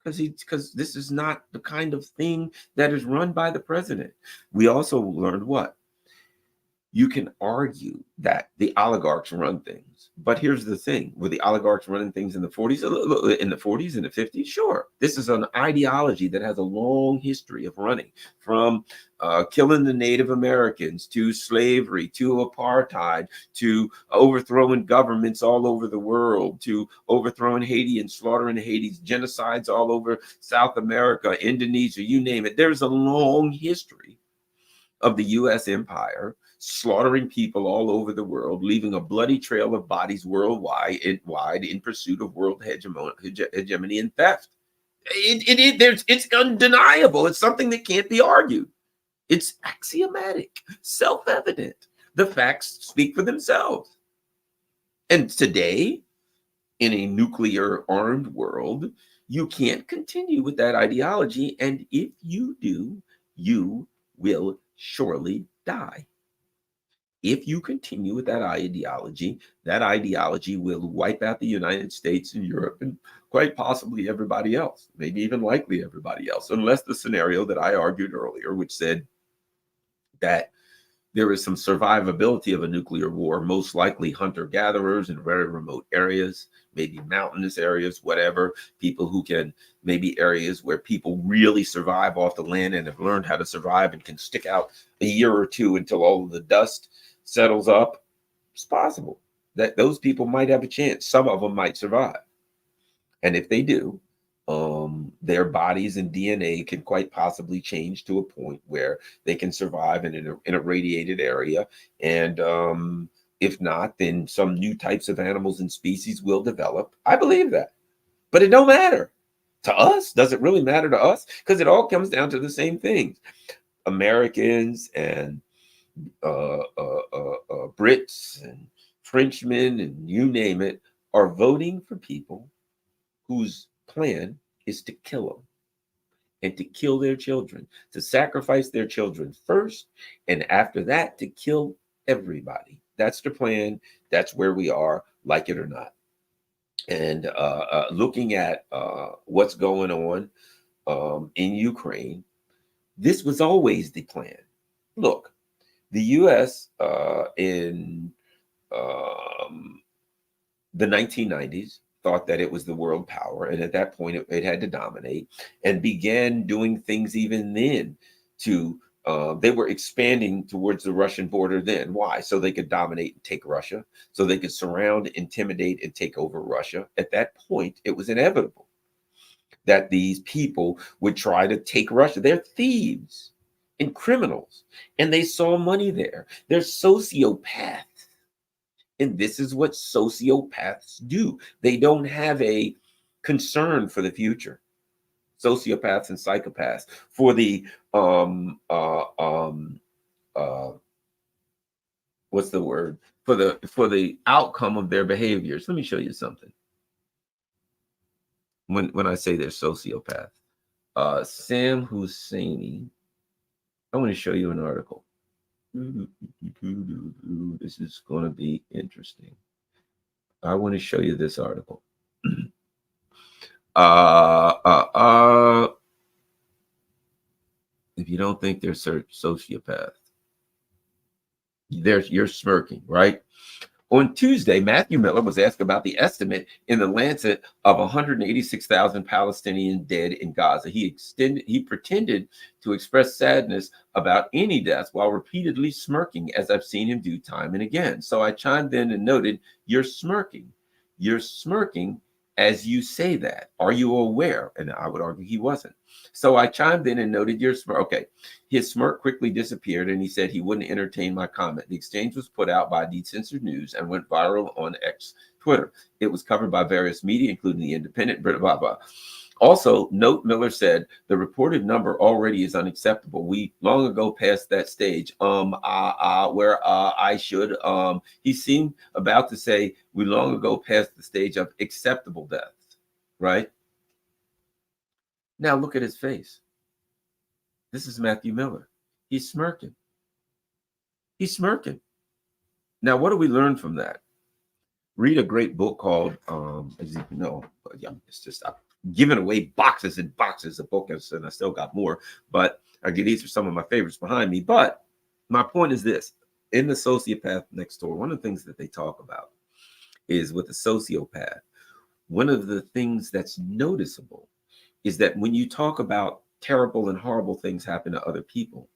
Speaker 1: because this is not the kind of thing that is run by the president. We also learned what? You can argue that the oligarchs run things. But here's the thing: were the oligarchs running things in the 40s? In the 40s, in the 50s? Sure. This is an ideology that has a long history of running, from killing the Native Americans to slavery to apartheid to overthrowing governments all over the world to overthrowing Haiti and slaughtering Haiti's, genocides all over South America, Indonesia, you name it. There's a long history of the U.S. empire slaughtering people all over the world, leaving a bloody trail of bodies worldwide in pursuit of world hegemony and theft. It's undeniable. It's something that can't be argued. It's axiomatic, self-evident. The facts speak for themselves. And today, in a nuclear armed world, you can't continue with that ideology. And if you do, you will surely die. If you continue with that ideology will wipe out the United States and Europe and quite possibly everybody else, maybe even likely everybody else, unless the scenario that I argued earlier, which said that there is some survivability of a nuclear war, most likely hunter-gatherers in very remote areas, maybe mountainous areas, whatever, people who can, maybe areas where people really survive off the land and have learned how to survive and can stick out a year or two until all of the dust settles up. It's possible that those people might have a chance. Some of them might survive. And if they do, their bodies and DNA can quite possibly change to a point where they can survive in a radiated area. And if not, then some new types of animals and species will develop. I believe that. But it don't matter to us. Does it really matter to us? Because it all comes down to the same things. Americans and Brits and Frenchmen and you name it are voting for people whose plan is to kill them and to kill their children, to sacrifice their children first, and after that, to kill everybody. That's the plan. That's where we are, like it or not. And looking at what's going on in Ukraine, this was always the plan. Look, the U.S. In the 1990s thought that it was the world power, and at that point it had to dominate, and began doing things even then to they were expanding towards the Russian border then. Why? So they could dominate and take Russia, so they could surround, intimidate, and take over Russia. At that point, it was inevitable that these people would try to take Russia. They're thieves and criminals, and they saw money there. They're sociopaths. And this is what sociopaths do. They don't have a concern for the future. Sociopaths and psychopaths for the what's the word? For the outcome of their behaviors. Let me show you something. When I say they're sociopaths, Sam Husseini, I want to show you an article. This is going to be interesting. I want to show you this article. If you don't think they're sociopaths, you're smirking, right? On Tuesday, Matthew Miller was asked about the estimate in the Lancet of 186,000 Palestinians dead in Gaza. He pretended to express sadness about any deaths while repeatedly smirking, as I've seen him do time and again. So I chimed in and noted, "You're smirking. You're smirking as you say that. Are you aware?" And I would argue he wasn't. So I chimed in and noted, "Your smirk." Okay. His smirk quickly disappeared, and he said he wouldn't entertain my comment. The exchange was put out by Decensored News and went viral on X, Twitter. It was covered by various media, including The Independent, blah, blah, blah. Also, note Miller said, "The reported number already is unacceptable. We long ago passed that stage." Where I should, he seemed about to say, "We long ago passed the stage of acceptable deaths," right? Now look at his face. This is Matthew Miller. He's smirking. He's smirking. Now, what do we learn from that? Read a great book called, as you know, it's just I'm giving away boxes and boxes of books, and I still got more. But these are some of my favorites behind me. But my point is this: In the sociopath next door, one of the things that they talk about is with a sociopath, one of the things that's noticeable is that when you talk about terrible and horrible things happen to other people,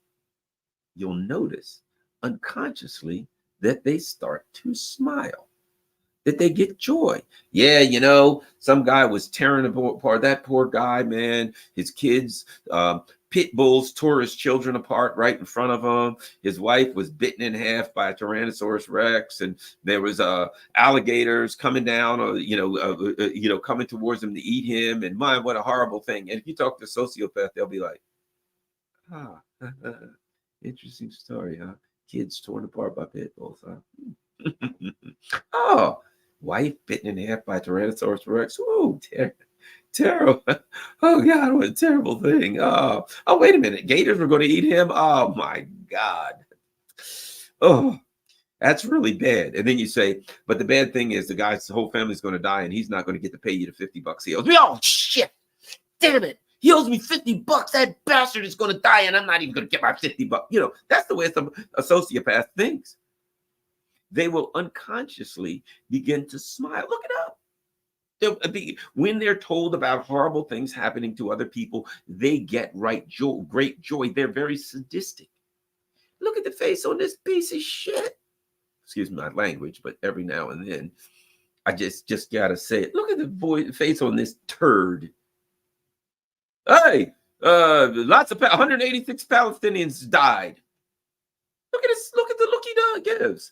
Speaker 1: you'll notice unconsciously that they start to smile, that they get joy. Yeah, some guy was tearing apart that poor guy, man. His kids, pit bulls tore his children apart right in front of him. His wife was bitten in half by a Tyrannosaurus Rex, and there was alligators coming down, or coming towards him to eat him. And my, what a horrible thing! And if you talk to a sociopath, they'll be like, "Ah, interesting story, huh? Kids torn apart by pit bulls, huh?" Oh, wife bitten in half by Tyrannosaurus Rex. Ooh, terrible. Oh God, what a terrible thing. Oh, wait a minute. Gators were going to eat him. Oh my God. Oh, that's really bad. And then you say, but the bad thing is the guy's whole family's going to die, and he's not going to get to pay you the $50 he owes me. Oh shit. Damn it. He owes me $50. That bastard is going to die, and I'm not even going to get my $50. That's the way a sociopath thinks. They will unconsciously begin to smile. Look it up. When they're told about horrible things happening to other people, they get great joy. They're very sadistic. Look at the face on this piece of shit. Excuse my language, but every now and then, I just gotta say it. Look at the face on this turd. Hey, lots of 186 Palestinians died. Look at this. Look at the look he gives.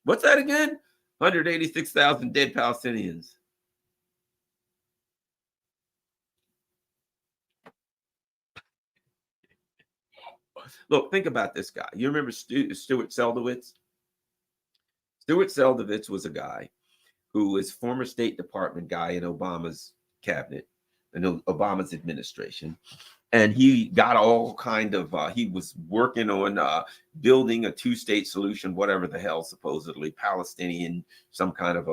Speaker 1: What's that again? 186,000 dead Palestinians. Look, think about this guy. You remember Stuart Seldowitz? Stuart Seldowitz was a guy who was former State Department guy in Obama's cabinet, in Obama's administration. And he got all kind of, he was working on building a two-state solution, whatever the hell, supposedly Palestinian, some kind of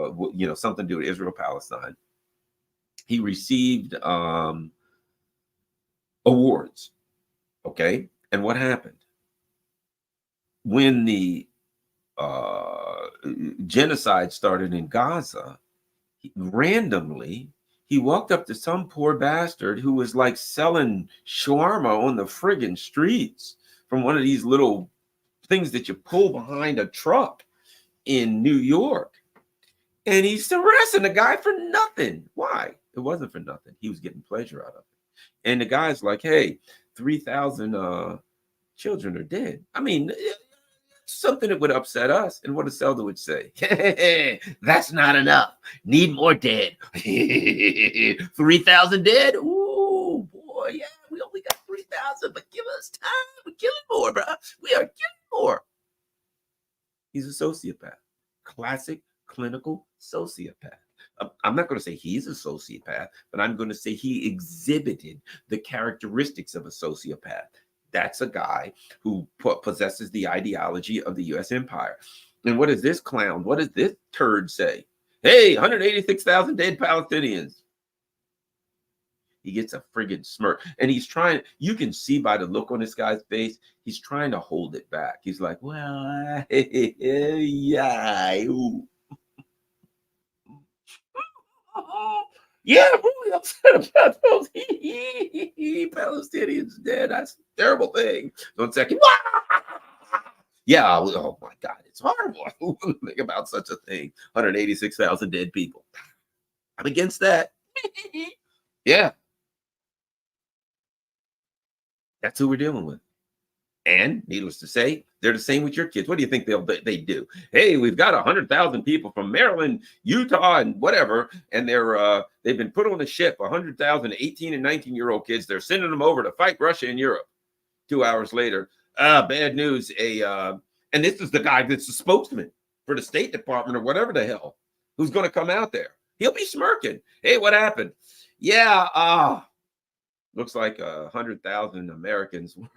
Speaker 1: something to do with Israel, Palestine. He received awards. Okay. And what happened? When the genocide started in Gaza, randomly, he walked up to some poor bastard who was like selling shawarma on the friggin' streets from one of these little things that you pull behind a truck in New York. And he's arresting the guy for nothing. Why? It wasn't for nothing. He was getting pleasure out of it. And the guy's like, hey, 3,000 children are dead. I mean, something that would upset us. And what does Zelda would say? That's not enough. Need more dead. 3,000 dead? Ooh, boy, yeah, we only got 3,000, but give us time. We're killing more, bro. We are killing more. He's a sociopath. Classic clinical sociopath. I'm not going to say he's a sociopath, but I'm going to say he exhibited the characteristics of a sociopath. That's a guy who possesses the ideology of the U.S. empire. And what does this clown, what does this turd say? Hey, 186,000 dead Palestinians. He gets a friggin' smirk. And he's trying, you can see by the look on this guy's face, he's trying to hold it back. He's like, well, yeah. Yeah, I'm really upset about those Palestinians dead. That's a terrible thing. 1 second. Yeah, oh my God, it's horrible. Who would think about such a thing? 186,000 dead people. I'm against that. Yeah, that's who we're dealing with. And needless to say, they're the same with your kids. What do you think they do? Hey, we've got 100,000 people from Maryland, Utah, and whatever, and they've been put on a ship. 100,000 18 and 19-year-old kids. They're sending them over to fight Russia in Europe. 2 hours later, bad news. And this is the guy that's the spokesman for the State Department or whatever the hell, who's going to come out there. He'll be smirking. Hey, what happened? Yeah, looks like 100,000 Americans were.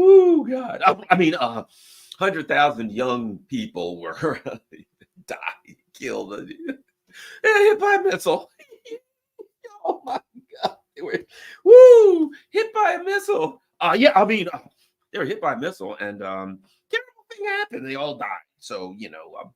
Speaker 1: Oh God! I mean, 100,000 young people were died, killed, hit by a missile. Oh my God! They were hit by a missile. Yeah, I mean, They were hit by a missile, and terrible thing happened. They all died. So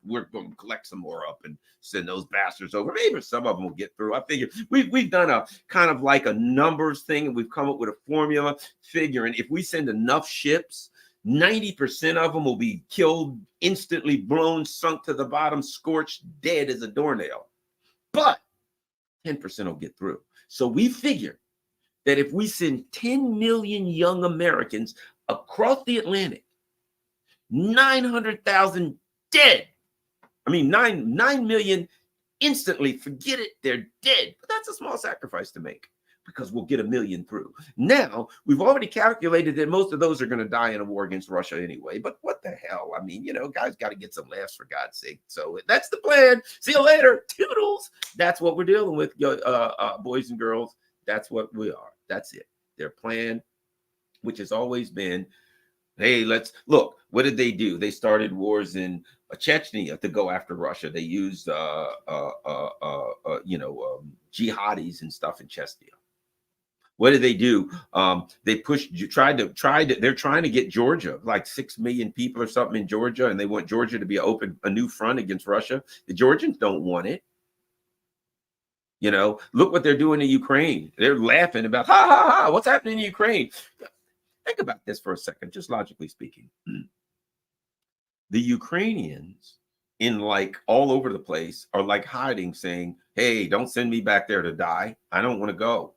Speaker 1: we're going to collect some more up and send those bastards over. Maybe some of them will get through. I figure we've done a kind of like a numbers thing, and we've come up with a formula figuring if we send enough ships, 90% of them will be killed, instantly blown, sunk to the bottom, scorched, dead as a doornail. But 10% will get through. So we figure that if we send 10 million young Americans across the Atlantic, 900,000 dead. I mean, 9 million instantly, forget it, they're dead. But that's a small sacrifice to make because we'll get 1 million through. Now, we've already calculated that most of those are going to die in a war against Russia anyway. But what the hell? I mean, guys got to get some laughs for God's sake. So that's the plan. See you later. Toodles. That's what we're dealing with, boys and girls. That's what we are. That's it. Their plan, which has always been, hey, let's look. What did they do? They started wars in Chechnya to go after Russia. They used jihadis and stuff in Chechnya. What did they do? They they're trying to get Georgia, like 6 million people or something in Georgia, and they want Georgia to be a new front against Russia. The Georgians don't want it. Look what they're doing in Ukraine. They're laughing about, ha, ha, ha, what's happening in Ukraine? Think about this for a second, just logically speaking. The Ukrainians in like all over the place are like hiding, saying, hey, don't send me back there to die. I don't want to go.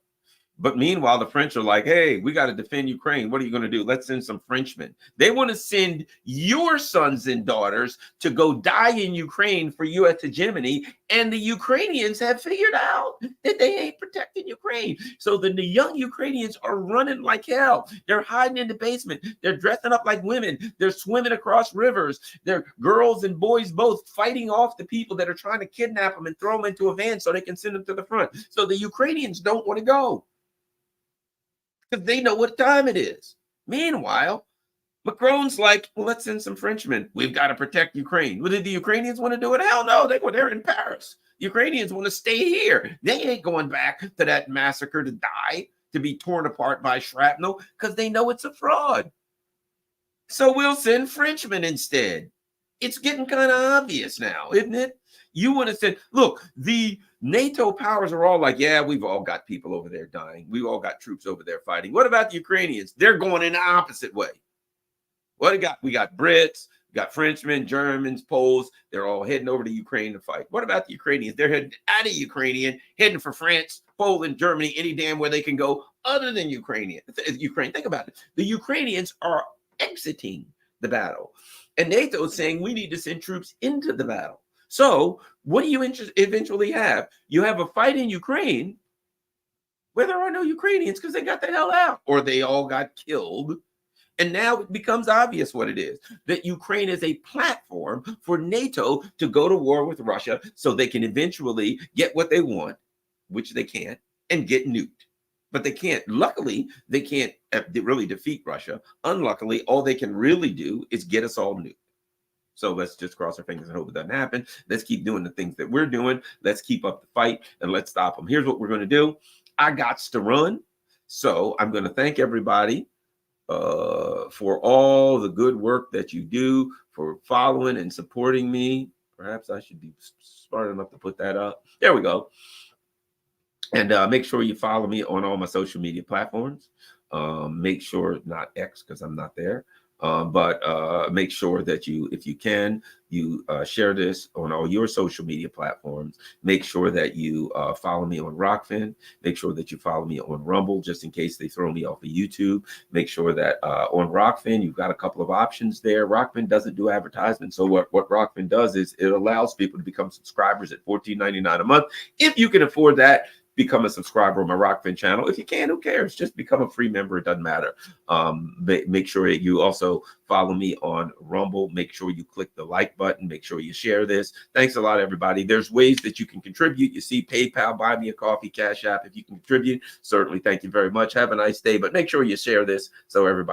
Speaker 1: But meanwhile, the French are like, hey, we got to defend Ukraine. What are you going to do? Let's send some Frenchmen. They want to send your sons and daughters to go die in Ukraine for U.S. hegemony. And the Ukrainians have figured out that they ain't protecting Ukraine. So the young Ukrainians are running like hell. They're hiding in the basement. They're dressing up like women. They're swimming across rivers. They're girls and boys both fighting off the people that are trying to kidnap them and throw them into a van so they can send them to the front. So the Ukrainians don't want to go, because they know what time it is. Meanwhile, Macron's like, well, let's send some Frenchmen. We've got to protect Ukraine. Well, did the Ukrainians want to do it? Hell no, they're in Paris. Ukrainians want to stay here. They ain't going back to that massacre to die, to be torn apart by shrapnel, because they know it's a fraud. So we'll send Frenchmen instead. It's getting kind of obvious now, isn't it? You want to say, look, the NATO powers are all like, yeah, we've all got people over there dying. We've all got troops over there fighting. What about the Ukrainians? They're going in the opposite way. What do we got? We got Brits, we got Frenchmen, Germans, Poles. They're all heading over to Ukraine to fight. What about the Ukrainians? They're heading out of Ukraine, heading for France, Poland, Germany, any damn where they can go other than Ukraine. Think about it. The Ukrainians are exiting the battle. And NATO is saying we need to send troops into the battle. So what do you eventually have? You have a fight in Ukraine where there are no Ukrainians because they got the hell out, or they all got killed. And now it becomes obvious what it is, that Ukraine is a platform for NATO to go to war with Russia so they can eventually get what they want, which they can't, and get nuked. But they can't, luckily, they can't really defeat Russia. Unluckily, all they can really do is get us all nuked. So let's just cross our fingers and hope it doesn't happen. Let's keep doing the things that we're doing. Let's keep up the fight and let's stop them. Here's what we're going to do. I got to run. So I'm going to thank everybody for all the good work that you do, for following and supporting me. Perhaps I should be smart enough to put that up. There we go. And make sure you follow me on all my social media platforms. Make sure, not X, because I'm not there. But make sure that you, if you can, you share this on all your social media platforms. Make sure that you follow me on Rockfin. Make sure that you follow me on Rumble, just in case they throw me off of YouTube. Make sure that on Rockfin, you've got a couple of options there. Rockfin doesn't do advertisement. So what Rockfin does is it allows people to become subscribers at $14.99 a month. If you can afford that, become a subscriber on my Rockfin channel. If you can, who cares? Just become a free member. It doesn't matter. Make sure you also follow me on Rumble. Make sure you click the like button. Make sure you share this. Thanks a lot, everybody. There's ways that you can contribute. You see PayPal, Buy Me a Coffee, Cash App. If you can contribute, certainly thank you very much. Have a nice day. But make sure you share this so everybody